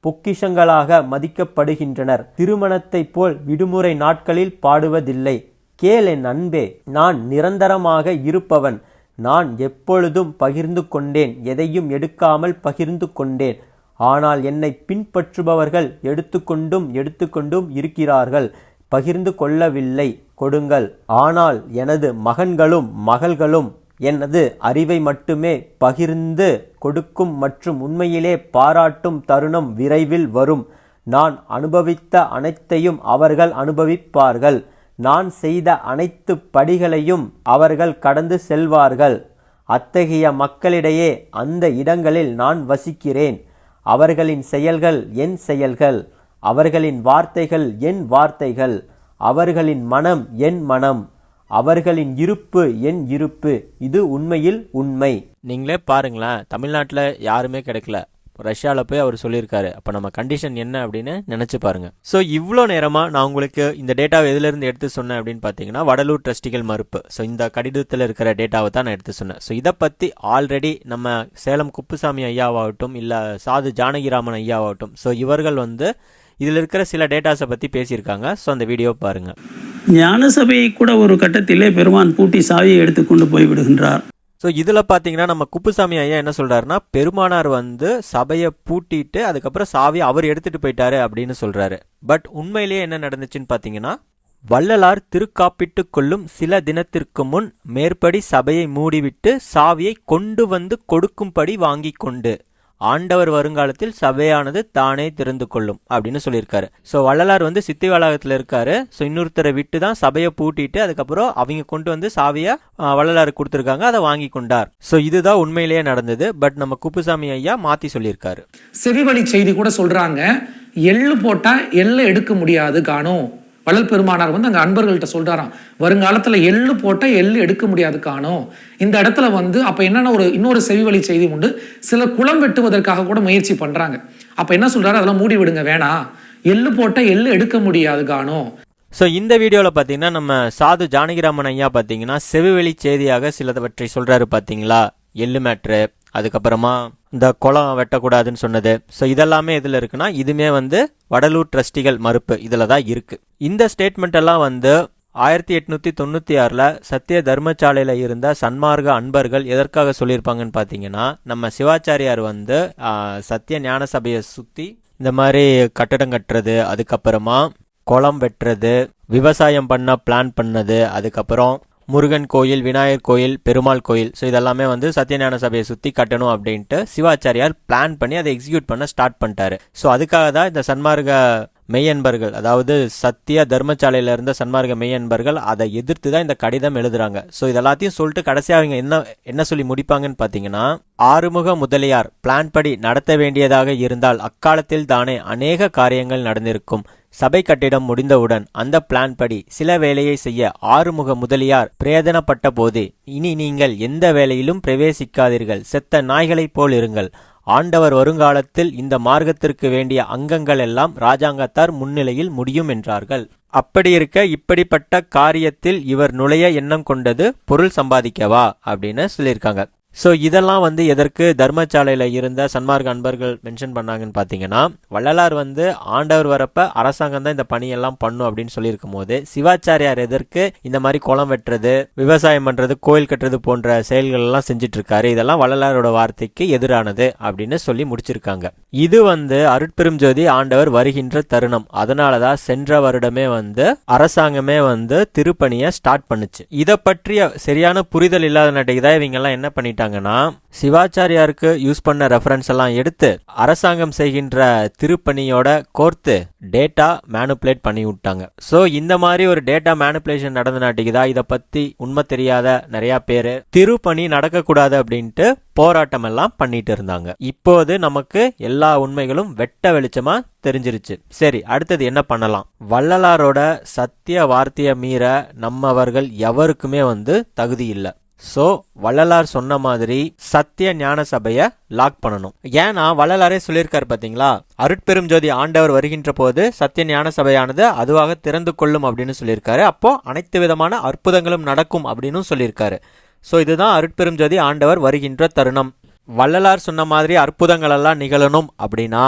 பொக்கிஷங்களாக மதிக்கப்படுகின்றனர். திருமணத்தைப் போல் விடுமுறை நாட்களில் பாடுவதில்லை. கேள் என் அன்பே, நான் நிரந்தரமாக இருப்பவன். நான் எப்பொழுதும் பகிர்ந்து கொண்டேன். எதையும் எடுக்காமல் பகிர்ந்து கொண்டேன். ஆனால் என்னை பின்பற்றுபவர்கள் எடுத்துக்கொண்டும் இருக்கிறார்கள். பகிர்ந்து கொள்ளவில்லை. கொடுங்கள். ஆனால் எனது மகன்களும் மகள்களும் எனது அறிவை மட்டுமே பகிர்ந்து கொடுக்கும் மற்றும் உண்மையிலே பாராட்டும் தருணம் விரைவில் வரும். நான் அனுபவித்த அனைத்தையும் அவர்கள் அனுபவிப்பார்கள். நான் செய்த அனைத்து படிகளையும் அவர்கள் கடந்து செல்வார்கள். அத்தகைய மக்களிடையே அந்த இடங்களில் நான் வசிக்கிறேன். அவர்களின் செயல்கள் என் செயல்கள், அவர்களின் வார்த்தைகள் என் வார்த்தைகள், அவர்களின் மனம் என் மனம், அவர்களின் இருப்பு என் இருப்பு. இது உண்மையில் உண்மை. நீங்களே பாருங்களேன், தமிழ்நாட்டில் யாருமே கிடைக்கல, ரஷ்யாவில் போய் அவர் சொல்லியிருக்காரு. அப்போ நம்ம கண்டிஷன் என்ன அப்படின்னு நினச்சி பாருங்க. ஸோ இவ்வளோ நேரமாக நான் உங்களுக்கு இந்த டேட்டாவை எதிலிருந்து எடுத்து சொன்னேன் அப்படின்னு பார்த்தீங்கன்னா வடலூர் ட்ரஸ்டிகள் மறுப்பு. ஸோ இந்த கடிதத்தில் இருக்கிற டேட்டாவை தான் நான் எடுத்து சொன்னேன். ஸோ இதை பற்றி ஆல்ரெடி நம்ம சேலம் குப்புசாமி ஐயாவாகட்டும் இல்லை சாது ஜானகிராமன் ஐயாவாகட்டும், ஸோ இவர்கள் இதில் இருக்கிற சில டேட்டாஸை பற்றி பேசியிருக்காங்க. ஸோ அந்த வீடியோ பாருங்க. ஞான சபையை கூட ஒரு கட்டத்திலே பெருமான் பூட்டி சாவியை எடுத்துக்கொண்டு போய்விடுகின்றார். ஸோ இதில் பார்த்தீங்கன்னா நம்ம குப்புசாமி ஐயா என்ன சொல்கிறாருன்னா, பெருமானார் சபையை பூட்டிட்டு அதுக்கப்புறம் சாவியை அவர் எடுத்துகிட்டு போயிட்டாரு அப்படின்னு சொல்கிறாரு. பட் உண்மையிலேயே என்ன நடந்துச்சுன்னு பார்த்தீங்கன்னா, வள்ளலார் திருக்காப்பிட்டு கொள்ளும் சில தினத்திற்கு முன் மேற்படி சபையை மூடிவிட்டு சாவியை கொண்டு கொடுக்கும்படி வாங்கி கொண்டு ஆண்டவர் வருங்காலத்தில் சபையானது தானே திறந்து கொள்ளும் அப்படின்னு சொல்லியிருக்காரு. ஸோ வள்ளலார் சித்தி வளாகத்தில் இருக்காரு. ஸோ இன்னொருத்தரை விட்டு தான் சபையை பூட்டிட்டு அதுக்கப்புறம் அவங்க கொண்டு சாவியை வள்ளலாருக்கு கொடுத்துருக்காங்க, அதை வாங்கி கொண்டார். ஸோ இதுதான் உண்மையிலேயே நடந்தது. பட் நம்ம குப்புசாமி ஐயா மாத்தி சொல்லியிருக்காரு. செவிவழி செய்தி கூட சொல்றாங்க, எள்ளு போட்டா எள்ளு எடுக்க முடியாது காணும். வள்ளல் பெருமானார் அங்க அன்பர்கள்ட்ட சொல்றாராம், வருங்காலத்துல எள்ளு போட்டா எள்ளு எடுக்க முடியாது காணும். இந்த இடத்துல அப்ப என்னன்னா இன்னொரு செவிவழி செய்தி உண்டு. சில குளம் வெட்டுவதற்காக கூட முயற்சி பண்றாங்க. அப்ப என்ன சொல்றாரு, அதெல்லாம் மூடி விடுங்க, வேணாம், எள்ளு போட்டா எள்ளு எடுக்க முடியாது காணும். ஸோ இந்த வீடியோவில் பார்த்தீங்கன்னா நம்ம சாது ஜானகிராமன் ஐயா பார்த்தீங்கன்னா செவிவெளி செய்தியாக சிலவற்றை சொல்றாரு. பார்த்தீங்களா, எள்ளு மேட்ரு, அதுக்கப்புறமா இந்த குளம் வெட்டக்கூடாதுன்னு சொன்னது. ஸோ இதெல்லாமே இதில் இருக்குன்னா இதுமே வடலூர் ட்ரஸ்டிகள் மறுப்பு இதில் தான் இருக்கு. இந்த ஸ்டேட்மெண்ட் எல்லாம் 1896 சத்திய தர்மசாலையில் இருந்த சன்மார்க்க அன்பர்கள் எதற்காக சொல்லியிருப்பாங்கன்னு பார்த்தீங்கன்னா, நம்ம சிவாச்சாரியார் சத்திய ஞான சபையை சுற்றி இந்த மாதிரி கட்டடம் கட்டுறது, அதுக்கப்புறமா குளம் வெட்டுறது, விவசாயம் பண்ண பிளான் பண்ணது, அதுக்கப்புறம் முருகன் கோயில், விநாயகர் கோயில், பெருமாள் கோயில், ஸோ இதெல்லாமே சத்யஞான சபையை சுற்றி கட்டணும் அப்படின்ட்டு சிவாச்சாரியார் பிளான் பண்ணி அதை எக்ஸிக்யூட் பண்ண ஸ்டார்ட் பண்ணிட்டாரு. ஸோ அதுக்காக தான் இந்த சன்மார்க்க மெய்யன்பர்கள், அதாவது சத்திய தர்மசாலையில் இருந்த சன்மார்க்க மெய்யன்பர்கள் அதை எதிர்த்து தான் இந்த கடிதம் எழுதுறாங்க. ஸோ இதெல்லாத்தையும் சொல்லிட்டு கடைசியாக அவங்க என்ன சொல்லி முடிப்பாங்கன்னு பார்த்தீங்கன்னா, ஆறுமுக முதலியார் பிளான் படி நடத்த வேண்டியதாக இருந்தால் அக்காலத்தில் தானே அநேக காரியங்கள் நடந்திருக்கும். சபை கட்டிடம் முடிந்தவுடன் அந்த பிளான் படி சில வேலையை செய்ய ஆறுமுக முதலியார் பிரயோஜனப்பட்ட போது, இனி நீங்கள் எந்த வேலையிலும் பிரவேசிக்காதீர்கள், செத்த நாய்களைப் போல் இருங்கள். ஆண்டவர் வருங்காலத்தில் இந்த மார்க்கத்திற்கு வேண்டிய அங்கங்கள் எல்லாம் ராஜாங்கத்தார் முன்னிலையில் முடியும் என்றார்கள். அப்படி இருக்க இப்படிப்பட்ட காரியத்தில் இவர் நுழைய எண்ணம் கொண்டது பொருள் சம்பாதிக்கவா அப்படின்னு சொல்லியிருக்காங்க. ஸோ இதெல்லாம் வந்து எதற்கு தர்மசாலையில இருந்த சன்மார்க்க அன்பர்கள் மென்ஷன் பண்ணாங்கன்னு பார்த்தீங்கன்னா, வள்ளலார் வந்து ஆண்டவர் வரப்ப அரசாங்கம் தான் இந்த பணியெல்லாம் பண்ணும் அப்படின்னு சொல்லியிருக்கும் போது சிவாச்சாரியார் எதற்கு இந்த மாதிரி குளம் வெட்டுறது, விவசாயம் பண்றது, கோயில் கட்டுறது போன்ற செயல்கள் எல்லாம் செஞ்சுட்டு இருக்காரு, இதெல்லாம் வள்ளலாரோட வார்த்தைக்கு எதிரானது அப்படின்னு சொல்லி முடிச்சிருக்காங்க. இது வந்து அருட்பெரும் ஜோதி ஆண்டவர் வருகின்ற தருணம். அதனாலதான் சென்ற வருடமே வந்து அரசாங்கமே வந்து திருப்பணியை ஸ்டார்ட் பண்ணுச்சு. இதை பற்றிய சரியான புரிதல் இல்லாத நட்டிக்கு தான் இவங்க எல்லாம் என்ன பண்ணிட்டாங்கன்னா, சிவாச்சாரியாருக்கு யூஸ் பண்ண ரெஃபரன்ஸ் எல்லாம் எடுத்து அரசாங்கம் செய்கின்ற திருப்பணியோட கோர்த்து டேட்டா மேனுப்புலேட் பண்ணி விட்டாங்க. ஸோ இந்த மாதிரி ஒரு டேட்டா மேனுப்புலேஷன் நடந்த நாட்டிக்குதான் இதை பத்தி உண்மை தெரியாத நிறைய பேரு திருப்பணி நடக்கக்கூடாது அப்படின்ட்டு போராட்டம் எல்லாம் பண்ணிட்டு இருந்தாங்க. இப்போது நமக்கு எல்லா உண்மைகளும் வெட்ட வெளிச்சமா தெரிஞ்சிருச்சு. சரி, அடுத்தது என்ன பண்ணலாம்? வள்ளலாரோட சத்திய வார்த்தையை மீற நம்மவர்கள் எவருக்குமே வந்து தகுதி இல்லை. சோ வள்ளலார் சொன்ன மாதிரி சத்திய ஞான சபைய லாக் பண்ணணும். ஏன்னா வள்ளலாரே சொல்லியிருக்காரு பாத்தீங்களா, அருட்பெரும் ஜோதி ஆண்டவர் வருகின்ற போது சத்திய ஞான சபையானது அதுவாக திறந்து கொள்ளும் அப்படின்னு சொல்லியிருக்காரு. அப்போ அனைத்து விதமான அற்புதங்களும் நடக்கும் அப்படின்னு சொல்லியிருக்காரு. சோ இதுதான் அருட்பெரும் ஜோதி ஆண்டவர் வருகின்ற தருணம். வள்ளலார் சொன்ன மாதிரி அற்புதங்கள் எல்லாம் நிகழணும் அப்படின்னா,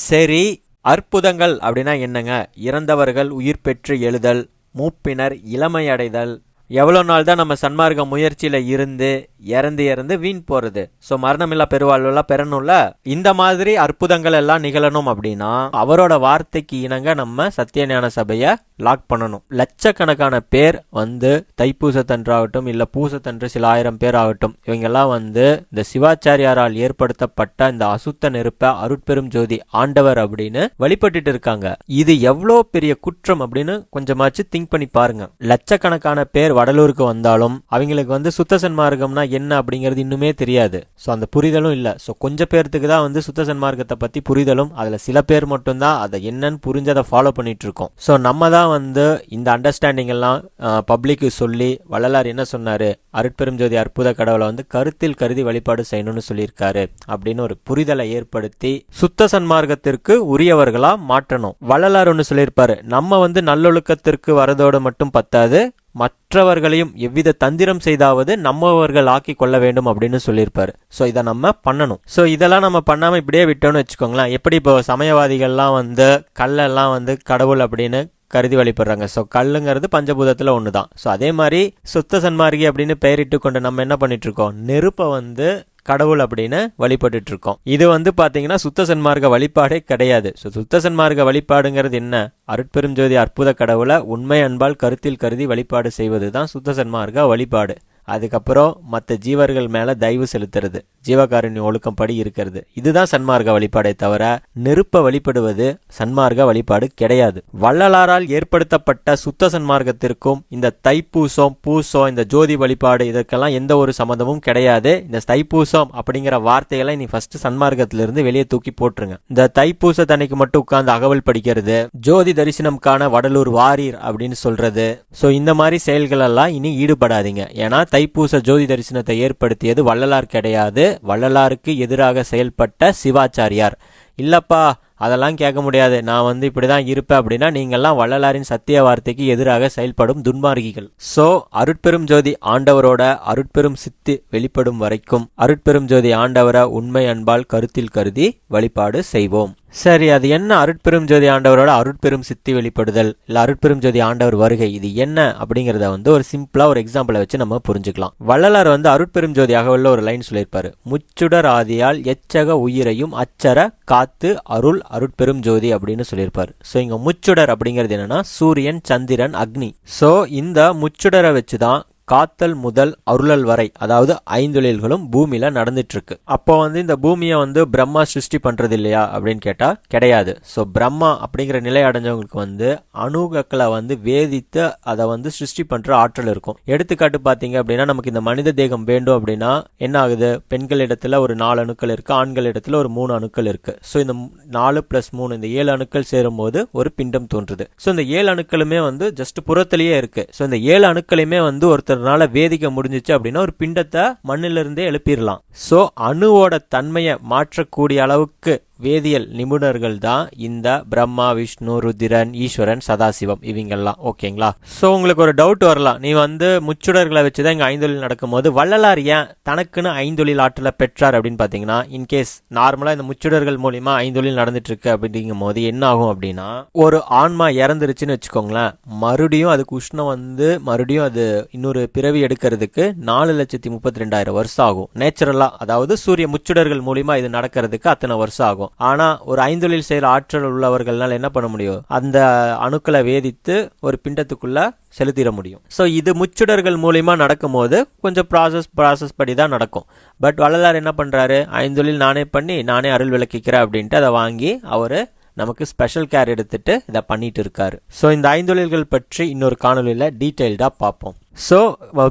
சரி அற்புதங்கள் அப்படின்னா என்னங்க? இறந்தவர்கள் உயிர் பெற்று எழுதல், மூப்பினர் இளமை அடைதல், எவ்வளோ நாள் தான் நம்ம சன்மார்க்க முயற்சியில இருந்து இறந்து வீண் போறது. ஸோ மரணமில்லா பெருவாழ்வெல்லாம் பெறணும்ல. இந்த மாதிரி அற்புதங்கள் எல்லாம் நிகழணும் அப்படின்னா அவரோட வார்த்தைக்கு இணங்க நம்ம சத்திய ஞான சபையை லாக் பண்ணணும். லட்சக்கணக்கான பேர் வந்து தைப்பூசத்தன்றாகட்டும் இல்ல பூசத்தன்று சில 1000 பேர் ஆகட்டும், இவங்கெல்லாம் வந்து இந்த சிவாச்சாரியாரால் ஏற்படுத்தப்பட்ட இந்த அசுத்த நெருப்ப அருட்பெரும் ஜோதி ஆண்டவர் அப்படின்னு வழிபட்டுட்டு இருக்காங்க. இது எவ்வளோ பெரிய குற்றம் அப்படின்னு கொஞ்சமாச்சு திங்க் பண்ணி பாருங்க. லட்சக்கணக்கான பேர் வடலூருக்கு வந்தாலும் அவங்களுக்கு வந்து சுத்த சன்மார்க்கம்னா என்ன அப்படிங்கிறது இன்னுமே தெரியாது. ஸோ அந்த புரிதலும் இல்லை. ஸோ கொஞ்சம் பேர்த்துக்கு தான் வந்து சுத்த சன்மார்க்கத்தை பத்தி புரிதலும், அதுல சில பேர் மட்டும்தான் அதை என்னன்னு புரிஞ்சதை ஃபாலோ பண்ணிட்டு இருக்கோம். ஸோ நம்ம தான் வந்து இந்த அண்டர்ஸ்டாண்டிங் எல்லாம் பப்ளிக்கு சொல்லி, வள்ளலார் என்ன சொன்னாரு, அருட்பெரும் ஜோதி அற்புத கடவுளை வந்து கருத்தில் கருதி வழிபாடு செய்யணும்னு சொல்லியிருக்காரு அப்படின்னு ஒரு புரிதலை ஏற்படுத்தி சுத்த சன்மார்க்கத்திற்கு உரியவர்களா மாற்றணும். வள்ளலார் ஒன்று சொல்லியிருப்பாரு, நம்ம வந்து நல்லொழுக்கத்திற்கு வரதோடு மட்டும் பத்தாது, மற்றவர்களையும் எவ்வித தந்திரம் செய்தாவது நம்மவர்கள் ஆக்கி கொள்ள வேண்டும் அப்படின்னு சொல்லியிருப்பாரு. ஸோ இதை நம்ம பண்ணணும். ஸோ இதெல்லாம் நம்ம பண்ணாம இப்படியே விட்டோம்னு வச்சுக்கோங்களேன். எப்படி இப்போ சமயவாதிகள்லாம் வந்து கல்லெல்லாம் வந்து கடவுள் அப்படின்னு கருதி வழிபடுறாங்க. ஸோ கல்லுங்கிறது பஞ்சபூதத்துல ஒண்ணுதான். ஸோ அதே மாதிரி சுத்த சன்மார்க்கி அப்படின்னு பெயரிட்டு கொண்டு நம்ம என்ன பண்ணிட்டு இருக்கோம், நெருப்பை வந்து கடவுள் அப்படின்னு வழிபட்டு இருக்கோம். இது வந்து பாத்தீங்கன்னா சுத்த சன்மார்க்க வழிபாடே கிடையாது. சுத்த சன்மார்க்க வழிபாடுங்கிறது என்ன? அருட்பெரும் ஜோதி அற்புத கடவுளை உண்மை அன்பால் கருத்தில் கருதி வழிபாடு செய்வதுதான் சுத்த சன்மார்க்க வழிபாடு. அதுக்கப்புறம் மற்ற ஜீவர்கள் மேல தயவு செலுத்துறது, ஜீவகாருண்ய ஒழுக்கம் படி இருக்கிறது, இதுதான் சன்மார்க்க வழிபாடே தவிர நெருப்ப வழிபடுவது சன்மார்க்க வழிபாடு கிடையாது. வள்ளலாரால் ஏற்படுத்தப்பட்ட சுத்த சன்மார்க்கத்திற்கும் இந்த தைப்பூசம், பூசம், இந்த ஜோதி வழிபாடு இதற்கெல்லாம் எந்த ஒரு சம்மந்தமும் கிடையாது. இந்த தைப்பூசம் அப்படிங்கிற வார்த்தைகளை நீ ஃபர்ஸ்ட் சன்மார்க்கத்திலிருந்து வெளியே தூக்கி போட்டுருங்க. இந்த தைப்பூச தன்னைக்கு மட்டும் உட்கார்ந்து அகவல் படிக்கிறது, ஜோதி தரிசனம் காண வடலூர் வாரீர் அப்படின்னு சொல்றது, ஸோ இந்த மாதிரி செயல்கள் எல்லாம் இனி ஈடுபடாதீங்க. ஏன்னா தைப்பூச ஜோதி தரிசனத்தை ஏற்படுத்தியது வள்ளலார் கிடையாது. வள்ளலாருக்கு எதிராக செயல்பட்ட சிவாச்சாரியார். இல்லப்பா அதெல்லாம் கேட்க முடியாது, நான் வந்து இப்படிதான் இருப்பேன் அப்படின்னா நீங்கெல்லாம் வள்ளலாரின் சத்திய வார்த்தைக்கு எதிராக செயல்படும் துன்மார்கிகள். சோ அருட்பெரும் ஜோதி ஆண்டவரோட அருட்பெரும் சித்தி வெளிப்படும் வரைக்கும் அருட்பெரும் ஜோதி ஆண்டவரை உண்மை அன்பால் கருத்தில் கருதி வழிபாடு செய்வோம். சரி, அது என்ன அருட்பெரும் ஜோதி ஆண்டவரோட அருட்பெரும் சித்தி வெளிப்படுதல் இல்ல அருட்பெரும் ஜோதி ஆண்டவர் வருகை, இது என்ன அப்படிங்கறத வந்து ஒரு சிம்பிளா ஒரு எக்ஸாம்பிளை வச்சு நம்ம புரிஞ்சுக்கலாம். வள்ளலார் வந்து அருட்பெரும் ஜோதி அகவல்ல ஒரு லைன் சொல்லியிருப்பாரு, முச்சுடர் ஆதியால் எச்சக உயிரையும் அச்சர காத்து அருள் அருட்பெரும் ஜோதி அப்படின்னு சொல்லியிருப்பாரு. சோ இங்க முச்சுடர் அப்படிங்கிறது என்னன்னா சூரியன், சந்திரன், அக்னி. சோ இந்த முச்சுடரை வச்சுதான் காத்தல் முதல் அருளல் வரை, அதாவது 5 தொழில்களும் பூமியில நடந்துட்டு இருக்கு. அப்போ வந்து இந்த பூமியை வந்து பிரம்மா சிருஷ்டி பண்றது இல்லையா அப்படின்னு கேட்டா கிடையாது. சோ பிரம்மா அப்படிங்கிற நிலை அடைஞ்சவங்களுக்கு வந்து அணுக்களை வந்து வேதித்து அதை வந்து சிருஷ்டி பண்ற ஆற்றல் இருக்கும். எடுத்துக்காட்டு பாத்தீங்க அப்படின்னா, நமக்கு இந்த மனித தேகம் வேண்டும் அப்படின்னா என்ன ஆகுது, பெண்கள் இடத்துல ஒரு 4 அணுக்கள் இருக்கு, ஆண்கள் இடத்துல ஒரு 3 அணுக்கள் இருக்கு. சோ இந்த 4 + 3 இந்த 7 அணுக்கள் சேரும் போது ஒரு பிண்டம் தோன்றுது. சோ இந்த 7 அணுக்களுமே வந்து ஜஸ்ட் புறத்திலேயே இருக்கு. சோ இந்த 7 அணுக்களுமே வந்து ஒருத்தர் வேதிக்க முடிஞ்சிச்சு அப்படின்னா ஒரு பிண்டத்தை மண்ணிலிருந்தே எழுப்பிடலாம். சோ அணுவோட தன்மையை மாற்றக்கூடிய அளவுக்கு வேதியியல் நிபுணர்கள் தான் இந்த பிரம்மா, விஷ்ணு, ருதிரன், ஈஸ்வரன், சதாசிவம் இவங்கெல்லாம். ஓகேங்களா? ஸோ உங்களுக்கு ஒரு டவுட் வரலாம், நீ வந்து முச்சுடர்களை வச்சுதான் இங்க ஐந்தொழில் நடக்கும்போது வள்ளலார் ஏன் தனக்குன்னு ஐந்தொழில் ஆற்றலை பெற்றார் அப்படின்னு பாத்தீங்கன்னா, இன்கேஸ் நார்மலா இந்த முச்சுடர்கள் மூலியமா ஐந்தொழில் நடந்துட்டு இருக்கு அப்படிங்கும் போது என்ன ஆகும் அப்படின்னா, ஒரு ஆன்மா இறந்துருச்சுன்னு வச்சுக்கோங்களேன், மறுபடியும் அதுக்கு உஷ்ணம் வந்து மறுபடியும் அது இன்னொரு பிறவி எடுக்கிறதுக்கு 4,32,000 வருஷம் ஆகும் நேச்சுரலா. அதாவது சூரிய முச்சுடர்கள் மூலியமா இது நடக்கிறதுக்கு அத்தனை வருஷம் ஆகும். ஆனா ஒரு ஐந்தொழில் செய்யற ஆற்றல் உள்ளவர்களால் என்ன பண்ண முடியும், அந்த அணுக்களை வேதித்து ஒரு பிண்டத்துக்குள்ள செலுத்திட முடியும். ஸோ இது முச்சுடர்கள் மூலியமா நடக்கும் போது கொஞ்சம் ப்ராசஸ் படி தான் நடக்கும். பட் வள்ளலார் என்ன பண்றாரு, ஐந்தொழில் நானே பண்ணி நானே அருள் விளக்கிக்கிறேன் அப்படின்ட்டு அதை வாங்கி அவரு நமக்கு ஸ்பெஷல் கேர் எடுத்துட்டு இதை பண்ணிட்டு இருக்காரு. ஸோ இந்த ஐந்தொழில்கள் பற்றி இன்னொரு காணொலியில டீட்டெயில்டா பார்ப்போம். ஸோ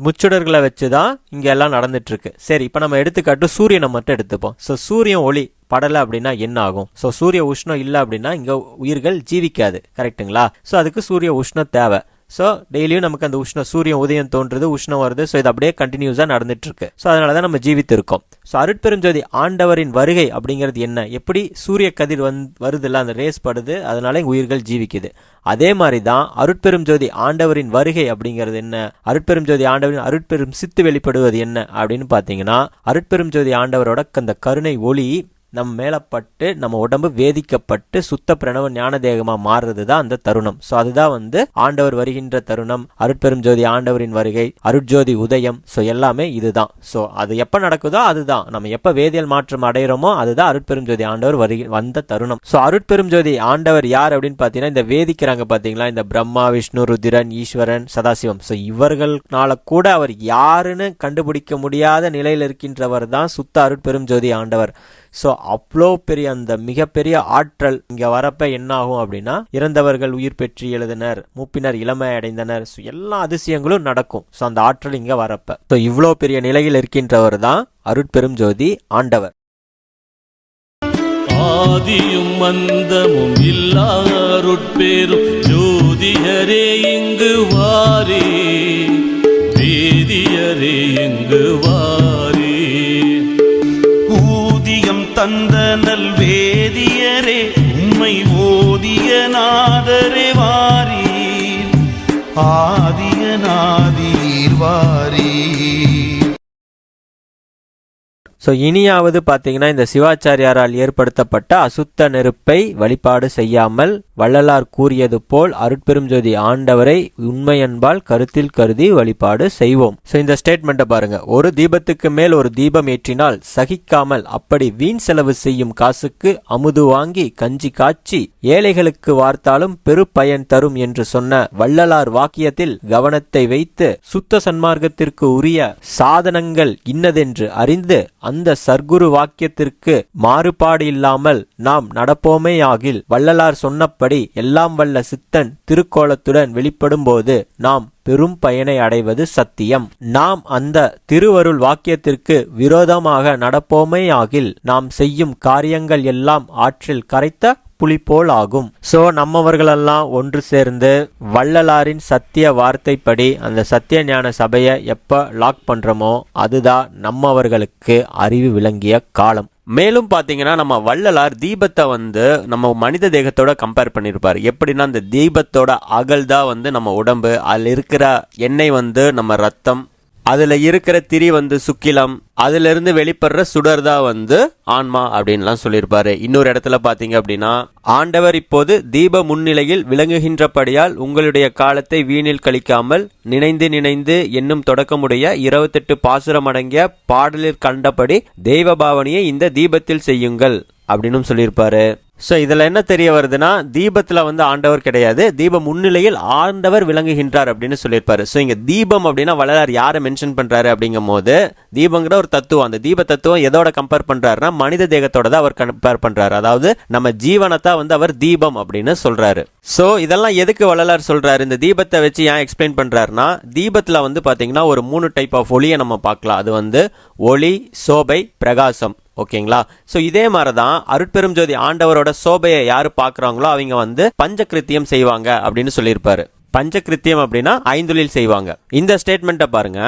முச்சுடர்களை வச்சுதான் இங்க எல்லாம் நடந்துட்டு இருக்கு. சரி, இப்ப நம்ம எடுத்துக்காட்டு சூரியனை மட்டும் எடுத்துப்போம். ஸோ சூரியன் ஒளி படலை அப்படின்னா என்ன ஆகும்? ஸோ சூரிய உஷ்ணம் இல்லை அப்படின்னா இங்க உயிர்கள் ஜீவிக்காது. கரெக்டுங்களா? ஸோ அதுக்கு சூரிய உஷ்ணம் தேவை. ஸோ டெய்லியும் நமக்கு அந்த உஷ்ணம், சூரியன் உதயம் தோன்றுது, உஷ்ணம் வருது. ஸோ இது அப்படியே கண்டினியூஸா நடந்துட்டு இருக்கு. ஸோ அதனாலதான் நம்ம ஜீவித்து இருக்கோம். ஸோ அருட்பெருஞ்சோதி ஆண்டவரின் வருகை அப்படிங்கிறது என்ன? எப்படி சூரிய கதிர் வருதுல்ல, அந்த ரேஸ் படுது, அதனால உயிர்கள் ஜீவிக்குது. அதே மாதிரிதான் அருட்பெரும் ஜோதி ஆண்டவரின் வருகை அப்படிங்கிறது என்ன? அருட்பெரும் ஜோதி ஆண்டவரின் அருட்பெரும் சித்து வெளிப்படுவது என்ன அப்படின்னு பாத்தீங்கன்னா, அருட்பெரும் ஜோதி ஆண்டவரோட அந்த கருணை ஒளி நம்ம மேலப்பட்டு நம்ம உடம்பு வேதிக்கப்பட்டு சுத்த பிரணவ ஞான தேகமா மாறுறது தான் அந்த தருணம். ஸோ அதுதான் வந்து ஆண்டவர் வருகின்ற தருணம், அருட்பெரும் ஜோதி ஆண்டவரின் வருகை, அருட்ஜோதி உதயம். ஸோ எல்லாமே இதுதான். ஸோ அது எப்ப நடக்குதோ அதுதான், நம்ம எப்ப வேதியியல் மாற்றம் அடைகிறோமோ அதுதான் அருட்பெரும் ஜோதி ஆண்டவர் வந்த தருணம். ஸோ அருட்பெரும் ஜோதி ஆண்டவர் யார் அப்படின்னு பாத்தீங்கன்னா, இந்த வேதிக்கிறாங்க பாத்தீங்களா, இந்த பிரம்மா, விஷ்ணு, ருதிரன், ஈஸ்வரன், சதாசிவம். ஸோ இவர்களால கூட அவர் யாருன்னு கண்டுபிடிக்க முடியாத நிலையில் இருக்கின்றவர் தான் சுத்த அருட்பெரும் ஜோதி ஆண்டவர். ஸோ அவ்வளோ பெரிய அந்த மிகப்பெரிய ஆற்றல் இங்க வரப்ப என்ன ஆகும் அப்படின்னா, இறந்தவர்கள் உயிர் பெற்று எழுதினர், மூப்பினர் இளமை அடைந்தனர். ஸோ எல்லா அதிசயங்களும் நடக்கும். ஸோ அந்த ஆற்றல் இங்க வரப்ப ஸோ இவ்வளோ பெரிய நிலையில் இருக்கின்றவர் தான் அருட்பெரும் ஜோதி ஆண்டவர். ஆதியும் மந்தமும் இல்லாருட்பெரும் ஜோதியரே இங்கு வாரே, வேதியரே இங்கு வாரே, ஊதியம் தந்த நல் வேதியரே உம்மை ஓதிய நாதரே வாரீர், ஆதிய நாதீர் வாரீர். ஸோ இனியாவது பார்த்தீங்கன்னா, இந்த சிவாச்சாரியாரால் ஏற்படுத்தப்பட்ட அசுத்த நெருப்பை வழிபாடு செய்யாமல் வள்ளலார் கூறியது போல் அருட்பெரும் ஜோதி ஆண்டவரை உண்மையன்பால் கருத்தில் கருதி வழிபாடு செய்வோம். ஸோ இந்த ஸ்டேட்மெண்ட்டை பாருங்க. ஒரு தீபத்துக்கு மேல் ஒரு தீபம் ஏற்றினால் சகிக்காமல் அப்படி வீண் செலவு செய்யும் காசுக்கு அமுது வாங்கி கஞ்சி காய்ச்சி ஏழைகளுக்கு வார்த்தாலும் பெரு பயன் தரும் என்று சொன்ன வள்ளலார் வாக்கியத்தில் கவனத்தை வைத்து சுத்த சன்மார்க்கத்திற்கு உரிய சாதனங்கள் இன்னதென்று அறிந்து அந்த சர்க்குரு வாக்கியத்திற்கு மாறுபாடு இல்லாமல் நாம் நடப்போமேயாகில் வள்ளலார் சொன்னபடி எல்லாம் வல்ல சித்தன் திருக்கோலத்துடன் வெளிப்படும் போது நாம் பெரும் பயனை அடைவது சத்தியம். நாம் அந்த திருவருள் வாக்கியத்திற்கு விரோதமாக நடப்போமேயாகில் நாம் செய்யும் காரியங்கள் எல்லாம் ஆற்றில் கரைத்த புலி போல் ஆகும். சோ நம்மவர்களெல்லாம் ஒன்று சேர்ந்து வள்ளலாரின் சத்திய வார்த்தைப்படி அந்த சத்திய ஞான சபையை எப்ப லாக் பண்றோமோ அதுதான் நம்மவர்களுக்கு அறிவு விளங்கிய காலம். மேலும் பாத்தீங்கன்னா, நம்ம வள்ளலார் தீபத்தை வந்து நம்ம மனித தேகத்தோட கம்பேர் பண்ணிருப்பாரு. எப்படின்னா, அந்த தீபத்தோட அகல் தான் வந்து நம்ம உடம்பு, அதுல இருக்கிற எண்ணெய் வந்து நம்ம ரத்தம், அதுல இருக்கிற திரி வந்து சுக்கிலம், அதுல இருந்து வெளிப்படுற சுடர் தான் வந்து ஆன்மா அப்படின்லாம் சொல்லியிருப்பாரு. இன்னொரு இடத்துல பாத்தீங்க அப்படின்னா, ஆண்டவர் இப்போது தீப முன்னிலையில் விளங்குகின்றபடியால் உங்களுடைய காலத்தை வீணில் கழிக்காமல் நினைந்து நினைந்து என்னும் தொடக்கமுடைய 28 பாசுரம் அடங்கிய பாடலில் கண்டபடி தெய்வ பாவனையை இந்த தீபத்தில் செய்யுங்கள் அப்படின்னு சொல்லியிருப்பாரு. ஸோ இதில் என்ன தெரிய வருதுன்னா, தீபத்தில் வந்து ஆண்டவர் கிடையாது, தீப முன்னிலையில் ஆண்டவர் விளங்குகின்றார் அப்படின்னு சொல்லியிருப்பாரு. ஸோ இங்கே தீபம் அப்படின்னா வள்ளலார் யாரை மென்ஷன் பண்ணுறாரு அப்படிங்கும் போது, தீபங்கிற ஒரு தத்துவம், அந்த தீப தத்துவம் எதோட கம்பேர் பண்ணுறாருன்னா மனித தேகத்தோட தான் அவர் கம்பேர் பண்ணுறாரு. அதாவது நம்ம ஜீவனத்தான் வந்து அவர் தீபம் அப்படின்னு சொல்றாரு. ஸோ இதெல்லாம் எதுக்கு வள்ளலார் சொல்றாரு, இந்த தீபத்தை வச்சு ஏன் எக்ஸ்பிளைன் பண்றாருன்னா, தீபத்தில் வந்து பார்த்தீங்கன்னா ஒரு 3 டைப் ஆஃப் ஒளியை நம்ம பார்க்கலாம். அது வந்து ஒளி, சோபை, பிரகாசம். ஓகேங்களா? சோ இதே மாதிரிதான் அருட்பெரும் ஜோதி ஆண்டவரோட சோபையை யாரு பாக்குறாங்களோ அவங்க வந்து பஞ்சகிருத்தியம் செய்வாங்க அப்படின்னு சொல்லியிருப்பாரு. பஞ்சகிருத்தியம் அப்படின்னா ஐந்தொழில் செய்வாங்க. இந்த ஸ்டேட்மெண்ட்டை பாருங்க.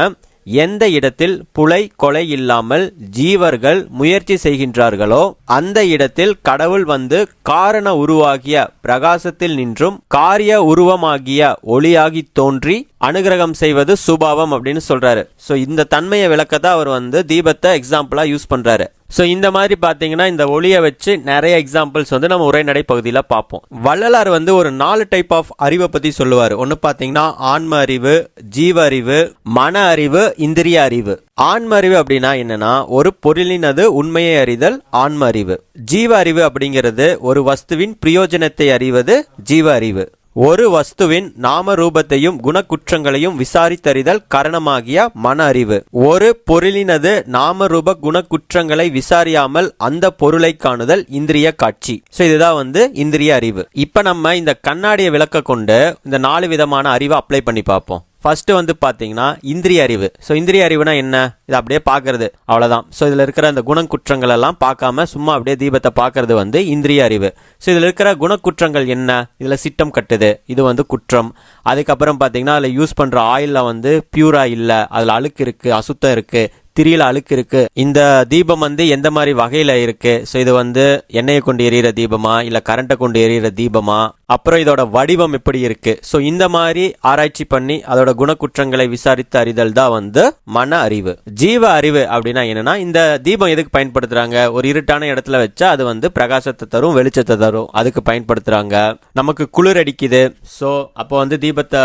எந்த இடத்தில் புலை கொலை இல்லாமல் ஜீவர்கள் முயற்சி செய்கின்றார்களோ அந்த இடத்தில் கடவுள் வந்து காரண உருவாகிய பிரகாசத்தில் நின்றும் காரிய உருவமாகிய ஒளியாகி தோன்றி அனுகிரகம் செய்வது சுபாவம் அப்படின்னு சொல்றாரு. ஸோ இந்த தன்மையை விளக்கத்தான் அவர் வந்து தீபத்தை எக்ஸாம்பிளா யூஸ் பண்றாரு. ஸோ இந்த மாதிரி பார்த்தீங்கன்னா இந்த ஒளியை வச்சு நிறைய எக்ஸாம்பிள்ஸ் வந்து நம்ம உரைநடை பகுதியில் பார்ப்போம். வள்ளலார் வந்து ஒரு 4 டைப் ஆஃப் அறிவை பற்றி சொல்லுவார். ஒன்று பார்த்தீங்கன்னா ஆன்ம அறிவு, ஜீவ அறிவு, மன அறிவு, இந்திரிய அறிவு. ஆன்ம அறிவு அப்படின்னா என்னன்னா ஒரு பொருளினது உண்மையை அறிதல் ஆன்ம அறிவு. ஜீவ அறிவு அப்படிங்கிறது ஒரு வஸ்துவின் பிரயோஜனத்தை அறிவது ஜீவ அறிவு. ஒரு வஸ்துவின் நாம ரூபத்தையும் குணக்குற்றங்களையும் விசாரித்தறிதல் கரணமாகிய மன அறிவு. ஒரு பொருளினது நாம ரூப குணக்குற்றங்களை விசாரியாமல் அந்த பொருளை காணுதல் இந்திரிய காட்சி. ஸோ இதுதான் வந்து இந்திரிய அறிவு. இப்ப நம்ம இந்த கண்ணாடியை விளக்க கொண்டு இந்த 4 விதமான அறிவை அப்ளை பண்ணி பார்ப்போம். ஃபர்ஸ்ட் வந்து பார்த்தீங்கன்னா இந்திரிய அறிவு. ஸோ இந்திரிய அறிவுனா என்ன? இதை அப்படியே பார்க்கறது அவ்வளோதான். ஸோ இதில் இருக்கிற அந்த குணக்குற்றங்கள் எல்லாம் பார்க்காம சும்மா அப்படியே தீபத்தை பார்க்கறது வந்து இந்திரிய அறிவு. ஸோ இதில் இருக்கிற குணக்குற்றங்கள் என்ன? இதில் சிட்டம் கட்டுது, இது வந்து குற்றம். அதுக்கப்புறம் பார்த்தீங்கன்னா அதில் யூஸ் பண்ணுற ஆயிலில் வந்து பியூரா இல்லை, அதில் அழுக்கு இருக்குது, அசுத்தம் இருக்குது, திரியில அழுக்கு இருக்கு. இந்த தீபம் வந்து எந்த மாதிரி வகையில இருக்கு? ஸோ இது வந்து எண்ணெயை கொண்டு எரியிற தீபமா இல்ல கரண்ட்டை கொண்டு எரியிற தீபமா? அப்புறம் இதோட வடிவம் எப்படி இருக்கு? ஸோ இந்த மாதிரி ஆராய்ச்சி பண்ணி அதோட குணக்குற்றங்களை விசாரித்து அறிதல் தான் வந்து மன அறிவு. ஜீவ அறிவு அப்படின்னா என்னன்னா இந்த தீபம் எதுக்கு பயன்படுத்துறாங்க? ஒரு இருட்டான இடத்துல வச்சா அது வந்து பிரகாசத்தை தரும், வெளிச்சத்தை தரும், அதுக்கு பயன்படுத்துறாங்க. நமக்கு குளிர் அடிக்குது, ஸோ அப்போ வந்து தீபத்தை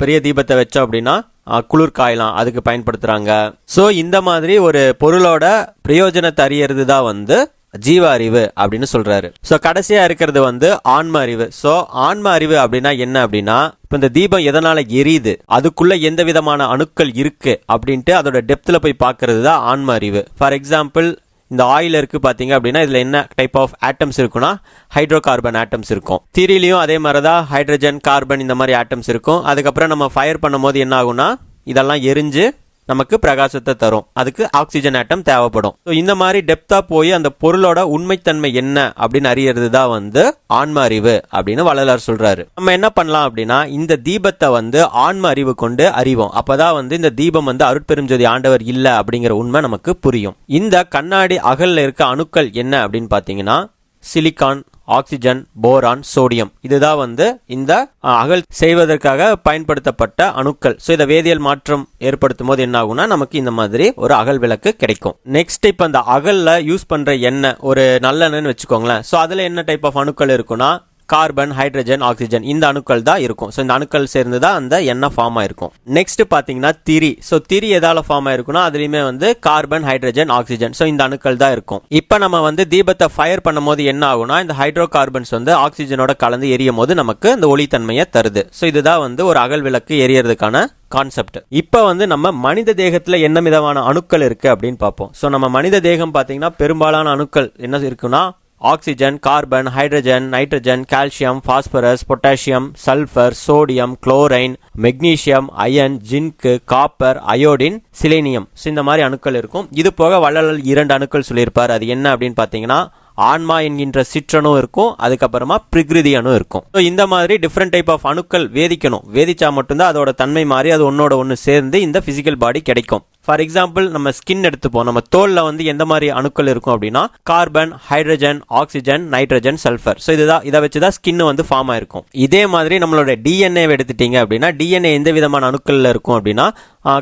பெரிய தீபத்தை வச்சோம் அப்படின்னா குளிர் காயலாம், அதுக்கு பயன்படுத்துறாங்க. ஸோ இந்த மாதிரி ஒரு பொருளோட பிரயோஜனத்தை அறியறது தான் வந்து ஜீவ அறிவு அப்படின்னு சொல்றாரு. ஸோ கடைசியா இருக்கிறது வந்து ஆன்ம அறிவு. ஸோ ஆன்ம அறிவு அப்படின்னா என்ன அப்படின்னா இப்போ இந்த தீபம் எதனால எரியுது, அதுக்குள்ள எந்த விதமான அணுக்கள் இருக்கு அப்படின்ட்டு அதோட டெப்த்ல போய் பார்க்கறது தான் ஆன்ம அறிவு. ஃபார் எக்ஸாம்பிள் இந்த ஆயில் இருக்கு பாத்தீங்க அப்படின்னா இதுல என்ன டைப் ஆஃப் ஆட்டம்ஸ் இருக்குன்னா ஹைட்ரோ கார்பன் ஆட்டம்ஸ் இருக்கும். திரிலையும் அதே மாதிரிதான் ஹைட்ரஜன், கார்பன் இந்த மாதிரி ஆட்டம்ஸ் இருக்கும். அதுக்கப்புறம் நம்ம ஃபயர் பண்ணும் போது என்ன ஆகும்னா இதெல்லாம் எரிஞ்சு நமக்கு பிரகாசத்தை தரும், அதுக்கு ஆக்சிஜன் ஆட்டம் தேவைப்படும். இந்த மாதிரி டெப்தா போய் அந்த பொருளோட உண்மைத்தன்மை என்ன அப்படின்னு அறியறது தான் வந்து ஆன்ம அறிவு அப்படின்னு வள்ளலார் சொல்றாரு. நம்ம என்ன பண்ணலாம் அப்படின்னா இந்த தீபத்தை வந்து ஆன்ம அறிவு கொண்டு அறிவோம். அப்பதான் வந்து இந்த தீபம் வந்து அருட்பெரும் ஜோதி ஆண்டவர் இல்ல அப்படிங்கிற உண்மை நமக்கு புரியும். இந்த கண்ணாடி அகல்ல இருக்க அணுக்கள் என்ன அப்படின்னு பாத்தீங்கன்னா சிலிக்கான், ஆக்சிஜன், போரான், சோடியம். இதுதான் வந்து இந்த அகல் செய்வதற்காக பயன்படுத்தப்பட்ட அணுக்கள். ஸோ இதை வேதியியல் மாற்றம் ஏற்படுத்தும் போது என்ன ஆகும்னா நமக்கு இந்த மாதிரி ஒரு அகல் விளக்கு கிடைக்கும். நெக்ஸ்ட் இப்போ இந்த அகல்ல யூஸ் பண்ற எண்ணெய் ஒரு நல்லெண்ணெய்னு வச்சுக்கோங்களேன். ஸோ அதுல என்ன டைப் ஆஃப் அணுக்கள் இருக்குன்னா கார்பன், ஹைட்ரஜன், ஆக்சிஜன் இந்த அணுக்கள் தான் இருக்கும். ஸோ இந்த அணுக்கள் சேர்ந்து தான் அந்த எண்ணெய் ஃபார்ம் ஆயிருக்கும். நெக்ஸ்ட் பாத்தீங்கன்னா திரி. ஸோ திரி எதால ஃபார்ம் ஆயிருக்குன்னா அதுலயுமே வந்து கார்பன், ஹைட்ரஜன், ஆக்சிஜன் ஸோ இந்த அணுக்கள் தான் இருக்கும். இப்போ நம்ம வந்து தீபத்தை ஃபயர் பண்ணும் போது என்ன ஆகும்னா இந்த ஹைட்ரோ கார்பன்ஸ் வந்து ஆக்சிஜனோட கலந்து எரியும் போது நமக்கு இந்த ஒளித்தன்மையை தருது. ஸோ இதுதான் வந்து ஒரு அகல் விளக்கு எரியறதுக்கான கான்செப்ட். இப்ப வந்து நம்ம மனித தேகத்துல என்ன விதமான அணுக்கள் இருக்கு அப்படின்னு பார்ப்போம். ஸோ நம்ம மனித தேகம் பாத்தீங்கன்னா பெரும்பாலான அணுக்கள் என்ன இருக்குன்னா oxygen, carbon, hydrogen, nitrogen, calcium, phosphorus, potassium, sulphur, sodium, chlorine, magnesium, iron, zinc, copper, iodine, selenium இந்த மாதிரி அணுக்கள் இருக்கும். இது போக வள்ளலார் 2 அணுக்கள் சொல்லியிருப்பார். அது என்ன அப்படின்னு பாத்தீங்கன்னா ஆன்மா என்கின்ற சிற்றணும் இருக்கும், அதுக்கப்புறமா பிரகிருதி அணு இருக்கும். இந்த மாதிரி டிஃப்ரெண்ட் டைப் ஆஃப் அணுக்கள் வேதிக்கணும். வேதிச்சா மட்டும்தான் அதோட தன்மை மாறி அது ஒன்னோட ஒன்று சேர்ந்து இந்த பிசிக்கல் பாடி கிடைக்கும். ஃபார் எக்ஸாம்பிள் நம்ம ஸ்கின் எடுத்துப்போம். நம்ம தோல்ல வந்து எந்த மாதிரி அணுக்கள் இருக்கும் அப்படின்னா carbon, hydrogen, oxygen, nitrogen, sulphur. So இதை வச்சுதான் ஸ்கின் வந்து ஃபார்ம் ஆயிருக்கும். இதே மாதிரி நம்மளோட டிஎன்ஏ எடுத்துட்டீங்க அப்படின்னா டிஎன்ஏ எந்த விதமான அணுக்கள்ல இருக்கும் அப்படின்னா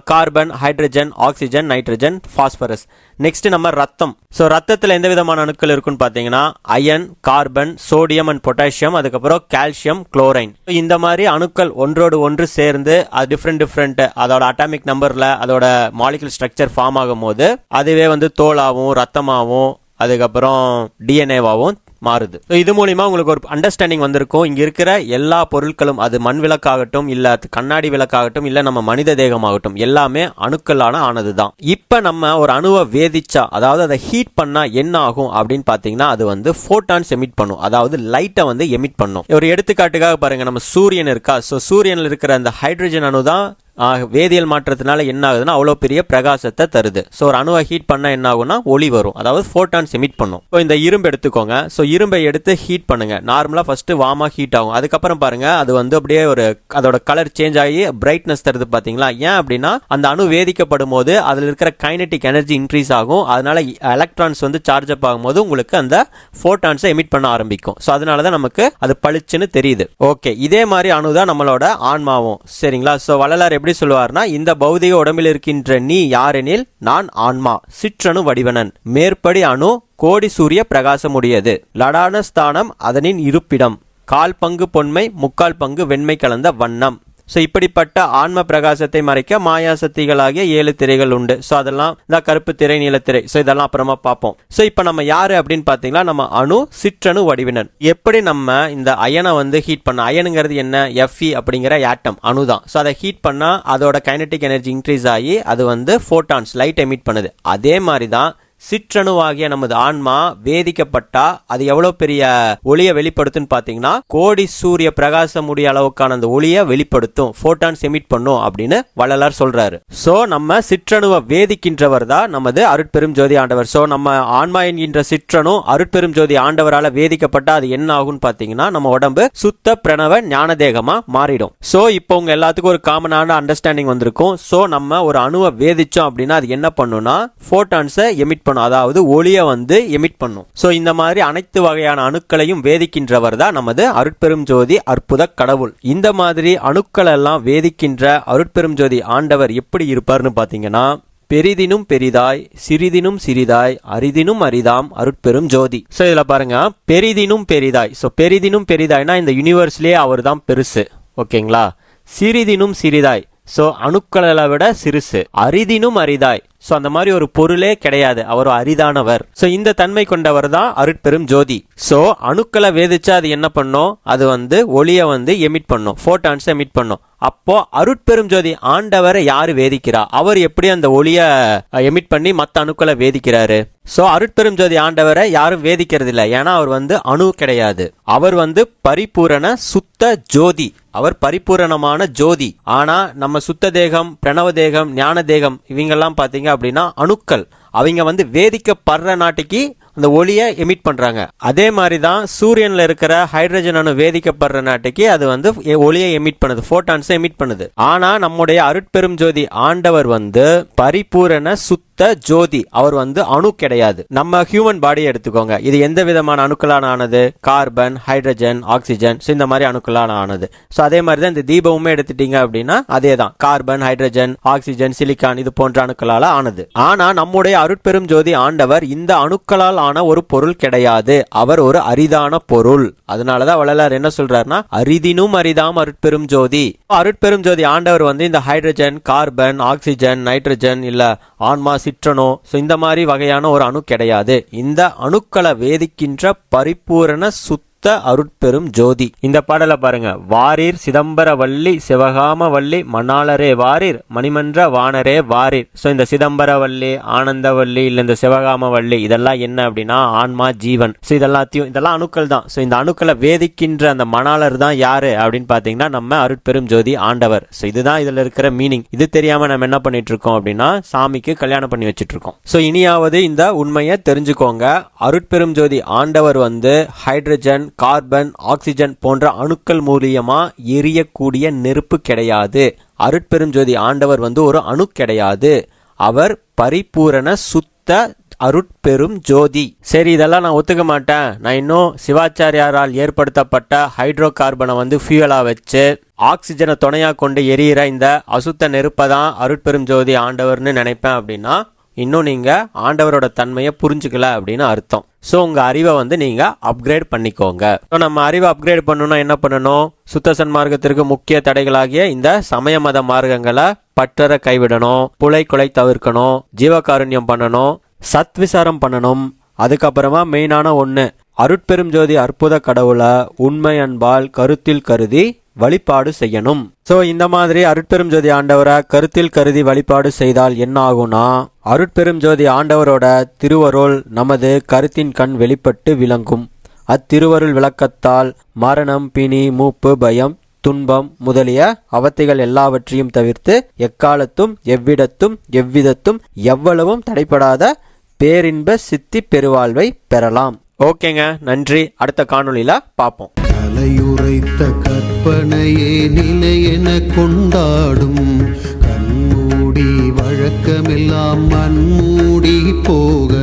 carbon, hydrogen, oxygen, nitrogen, phosphorus. Next நம்ம ரத்தம். ஸோ ரத்தத்தில் எந்த விதமான அணுக்கள் இருக்குன்னு பார்த்தீங்கன்னா iron, carbon, sodium and potassium, அதுக்கப்புறம் கால்சியம், குளோரைன். இந்த மாதிரி அணுக்கள் ஒன்றோடு ஒன்று சேர்ந்து அது டிஃப்ரெண்ட் அதோட அட்டாமிக் நம்பர்ல அதோட மாலிகுலர் ஸ்ட்ரக்சர் ஃபார்ம் ஆகும் போது அதுவே வந்து தோலாவும் ரத்தமாவும் அதுக்கப்புறம் டிஎன்ஏவாகவும் மாறுது. இது மூலியமா உங்களுக்கு ஒரு அண்டர்ஸ்டாண்டிங் வந்திருக்கும். இங்க இருக்கிற எல்லா பொருட்களும் அது மண் விளக்காகட்டும் இல்ல கண்ணாடி விளக்காகட்டும் இல்ல நம்ம மனித தேகமாகட்டும் எல்லாமே அணுக்களான ஆனதுதான். இப்ப நம்ம ஒரு அணுவை வேதிச்சா அதாவது அதை ஹீட் பண்ணா என்ன ஆகும் அப்படின்னு பாத்தீங்கன்னா அது வந்து போட்டான்ஸ் எமிட் பண்ணும், அதாவது லைட்டை வந்து எமிட் பண்ணும். ஒரு எடுத்துக்காட்டுக்காக பாருங்க, நம்ம சூரியன் இருக்கா. ஸோ சூரியன்ல இருக்கிற அந்த ஹைட்ரஜன் அணு தான் வேதியியல் மாற்றத்தினால என்ன ஆகுதுன்னா அவ்வளோ பெரிய பிரகாசத்தை தருது. ஸோ ஒரு அணுவை ஹீட் பண்ணால் என்ன ஆகும்னா ஒளி வரும், அதாவது ஃபோட்டான்ஸ் எமிட் பண்ணும். ஸோ இந்த இரும்பு எடுத்துக்கோங்க. ஸோ இரும்பை எடுத்து ஹீட் பண்ணுங்க. நார்மலாக ஃபர்ஸ்ட் வார்மாக ஹீட் ஆகும். அதுக்கப்புறம் பாருங்க அது வந்து அப்படியே அதோட கலர் சேஞ்ச் ஆகி பிரைட்னஸ் தருது பார்த்தீங்களா? ஏன் அப்படின்னா அந்த அணு வேதிக்கப்படும் போது அதில் இருக்கிற கைனடிக் எனர்ஜி இன்க்ரீஸ் ஆகும். அதனால எலக்ட்ரான்ஸ் வந்து சார்ஜ் அப் ஆகும்போது உங்களுக்கு அந்த ஃபோட்டான்ஸை எமிட் பண்ண ஆரம்பிக்கும். ஸோ அதனால தான் நமக்கு அது பளிச்சுன்னு தெரியுது. ஓகே, இதே மாதிரி அணு தான் நம்மளோட ஆன்மாவும். சரிங்களா? ஸோ வள்ளலார் எப்படி சொல்லுவார்னா, இந்த பௌதிக உடம்பில் இருக்கின்ற நீ யாரெனில் நான் ஆன்மா சிற்றணு வடிவனன், மேற்படி அணு கோடி சூரிய பிரகாசமுடையது, லடான ஸ்தானம் அதனின் இருப்பிடம், 1/4 பங்கு பொன்மை 3/4 பங்கு வெண்மை கலந்த வண்ணம். ஸோ இப்படிப்பட்ட ஆன்ம பிரகாசத்தை மறைக்க மாயா சக்திகளாகிய 7 திரைகள் உண்டு. ஸோ அதெல்லாம் இந்த கருப்பு திரை, நீலத்திரை. ஸோ இதெல்லாம் அப்புறமா பார்ப்போம். ஸோ இப்போ நம்ம யாரு அப்படின்னு பார்த்தீங்கன்னா நம்ம அணு சிற்றணு வடிவினர். எப்படி நம்ம இந்த அயனை வந்து ஹீட் பண்ண, அயனுங்கிறது என்ன? Fe அப்படிங்கிற ஆட்டம் அணு தான். ஸோ அதை ஹீட் பண்ணால் அதோட கைனடிக் எனர்ஜி இன்க்ரீஸ் ஆகி அது வந்து ஃபோட்டான்ஸ் லைட் எமிட் பண்ணுது. அதே மாதிரி தான் சிற்றணுவாகிய நமது ஆன்மா வேதிக்கப்பட்டா அது எவ்வளவு பெரிய ஒளியை வெளிப்படுத்தும் பாத்தீங்கன்னா கோடி சூரிய பிரகாசம் உடைய அளவுக்கான அந்த ஒளியை வெளிப்படுத்தும், போட்டான்ஸ் எமிட் பண்ணும் அப்படின்னு வள்ளலார் சொல்றாரு. சோ நம்ம சிற்றணுவை வேதிக்கின்றவர் தான் நமது அருட்பெரும் ஜோதி ஆண்டவர். சோ நம்ம ஆன்மா என்கின்ற சிற்றணு அருட்பெரும் ஜோதி ஆண்டவரால வேதிக்கப்பட்டா அது என்ன ஆகும் பாத்தீங்கன்னா நம்ம உடம்பு சுத்த பிரணவ ஞான தேகமா மாறிடும். சோ இப்போ உங்க எல்லாத்துக்கும் ஒரு காமனான அண்டர்ஸ்டாண்டிங் வந்திருக்கும். சோ நம்ம ஒரு அணுவை வேதிச்சோம் அப்படின்னா அது என்ன பண்ணும்னா போட்டான்ஸை எமிட் பண்ணும், அதாவது ஒளியை வந்து எமிட் பண்ணும். சோ இந்த மாதிரி அனைத்து வகையான அணுக்களையும் வேதிக்கின்றவர் தான் நமது அருட்பெரும் ஜோதி அற்புத கடவுள். இந்த மாதிரி அணுக்கள் எல்லாம் வேதிக்கின்ற அருட்பெரும் ஜோதி ஆண்டவர் எப்படி இருப்பார்னு பாத்தீங்கன்னா, பெரிதினும் பெரிதாய் சிறிதினும் சிறிதாய் அரிதினும் அரிதாம் அருட்பெரும் ஜோதி. சோ இதுல பாருங்க, பெரிதினும் பெரிதாய். சோ பெரிதினும் பெரிதாய்னா இந்த யூனிவர்ஸ்லயே அவர் தான் பெருசு. ஓகேங்களா? சிறிதினும் சிறிதாய், சோ அணுக்களை விட சிறுசு. அரிதினும் அரிதாய், சோ அந்த மாதிரி ஒரு பொருளே கிடையாது, அவர் அரிதானவர். சோ இந்த தன்மை கொண்டவர் தான் அருட்பெரும் ஜோதி. சோ அணுக்களை வேதிச்சா அது என்ன பண்ணும்? அது வந்து ஒளியை வந்து எமிட் பண்ணும், போட்டான்ஸ் எமிட் பண்ணும். அப்போ அருட்பெரும் ஜோதி ஆண்டவரை யாரு வேதிக்கிறா? அவர் எப்படி அந்த ஒளிய எமிட் பண்ணி மற்ற அணுக்களை வேதிக்கிறாரு? சோ அருட்பெரும் ஜோதி ஆண்டவரை யாரும் வேதிக்கிறது இல்லை, ஏன்னா அவர் வந்து அணு கிடையாது. அவர் வந்து பரிபூரண சுத்த ஜோதி, அவர் பரிபூரணமான ஜோதி. ஆனா நம்ம சுத்த தேகம், பிரணவ தேகம், ஞான தேகம் இவங்கெல்லாம் பாத்தீங்க அப்படின்னா அணுக்கள். அவங்க வந்து வேதிக்கப்படுற நாட்டுக்கு அந்த ஒளியை எமிட் பண்றாங்க. அதே மாதிரி தான் சூரியன்ல இருக்கிற ஹைட்ரஜன் அணு வேதிக்கப்படுற நாட்டுக்கு அது வந்து ஒளியை எமிட் பண்ணுது, போட்டான்ஸ் எமிட் பண்ணுது. ஆனா நம்முடைய அருட்பெரும் ஜோதி ஆண்டவர் வந்து பரிபூரண சுத்த ஜோதி, அவர் வந்து அணு கிடையாது. நம்ம ஹியூமன் பாடியை எடுத்துக்கோங்க, இது எந்த விதமான அணுக்களான ஆனது? கார்பன், ஹைட்ரஜன், ஆக்சிஜன், இந்த மாதிரி அணுக்களான ஆனது. சோ அதே மாதிரி தான் இந்த தீபமுமே எடுத்துட்டீங்க அப்படின்னா அதே தான், கார்பன், ஹைட்ரஜன், ஆக்சிஜன், சிலிக்கான் இது போன்ற அணுக்களால ஆனது. ஆனா நம்முடைய அருட்பெரும் ஜோதி ஆண்டவர் இந்த அணுக்களால் ஆன ஒரு பொருள் கிடையாது, அவர் ஒரு அரிதான பொருள். அதனாலதான் வள்ளலார் என்ன சொல்றாருன்னா, அரிதினும் அரிதாம் அருட்பெரும் ஜோதி. அருட்பெரும் ஜோதி ஆண்டவர் வந்து இந்த ஹைட்ரஜன், கார்பன், ஆக்சிஜன், நைட்ரஜன் இல்ல ஆன்மா, சிற்றணு, இந்த மாதிரி வகையான ஒரு அணு கிடையாது. இந்த அணுக்களை வேதிக்கின்ற பரிபூரண சுத்த அருட்பெரும் ஜோதி. இந்த பாடலை பாருங்க, வாரீர் சிதம்பர வள்ளி சிவகாம வள்ளி மணாளரே வாரீர் மணிமன்ற வானரே வாரீர். சோ இந்த சிதம்பர வள்ளி, ஆனந்த வள்ளி இல்ல இந்த சிவகாம வள்ளி இதெல்லாம் என்ன அப்படின்னா ஆன்மா, ஜீவன். சோ இதெல்லாம் அணுக்கள் தான். சோ இந்த அணுக்களை வேதிக்கின்ற அந்த மணாளர் தான் யாரு அப்படின்னு பாத்தீங்கன்னா நம்ம அருட்பெரும் ஜோதி ஆண்டவர். சோ இதுதான் இதுல இருக்கிற மீனிங். இது தெரியாம நம்ம என்ன பண்ணிட்டு இருக்கோம் அப்படின்னா சாமிக்கு கல்யாணம் பண்ணி வச்சிட்டு இருக்கோம். சோ இனியாவது இந்த உண்மையை தெரிஞ்சுக்கோங்க. அருட்பெரும் ஜோதி ஆண்டவர் வந்து ஹைட்ரஜன், கார்பன், ஆக்சிஜன் போன்ற அணுக்கள் மூலியமா எரியக்கூடிய நெருப்பு கிடையாது. அருட்பெரும் ஜோதி ஆண்டவர் வந்து ஒரு அணு கிடையாது, அவர் பரிபூரண சுத்த அருட்பெரும் ஜோதி. சரி, இதெல்லாம் நான் ஒத்துக்க மாட்டேன், நான் இன்னும் சிவாச்சாரியாரால் ஏற்படுத்தப்பட்ட ஹைட்ரோ கார்பனை வந்து ஃபியூலா வச்சு ஆக்சிஜனை துணையா கொண்டு எரியிற இந்த அசுத்த நெருப்பை தான் அருட்பெரும் ஜோதி ஆண்டவர்னு நினைப்பேன் அப்படின்னா இன்னும் நீங்க ஆண்டவரோட தன்மையை புரிஞ்சுக்கல அப்படின்னு அர்த்தம். சோ உங்க அறிவை வந்து நீங்க அப்கிரேட் பண்ணிக்கோங்க. நம்ம அறிவை அப்கிரேட் பண்ணணும், என்ன பண்ணணும்? சுத்த சன்மார்க்கத்திற்கு முக்கிய தடைகளாகிய இந்த சமய மத மார்க்கங்களை பற்றற கைவிடணும், புலை கொலை தவிர்க்கணும், ஜீவகாருண்யம் பண்ணணும், சத் விசாரம் பண்ணணும். அதுக்கப்புறமா மெயினான ஒண்ணு, அருட்பெரும் ஜோதி அற்புத கடவுளை உண்மை அன்பால் கருத்தில் கருதி வழிபாடு செய்யணும். சோ இந்த மாதிரி அருட்பெரும் ஜோதி ஆண்டவரை கருத்தில் கருதி வழிபாடு செய்தால் என்ன ஆகும்னா, அருட்பெரும் ஜோதி ஆண்டவரோட திருவருள் நமது கருத்தின் கண் வெளிப்பட்டு விளங்கும். அத்திருவருள் விளக்கத்தால் மரணம், பிணி, மூப்பு, பயம் துன்பம் முதலிய அவத்தைகள் எல்லாவற்றையும் தவிர்த்து எக்காலத்தும் எவ்விடத்தும் எவ்விதத்தும் எவ்வளவும் தடைப்படாத பேரின்ப சித்தி பெருவாழ்வை பெறலாம். ஓகேங்க, நன்றி. அடுத்த காணொளியில பார்ப்போம். தலையுரைத்த கற்பனையே நிலையென கொண்டாடும் கண்மூடி வழக்கமெல்லாம் மண்மூடி போக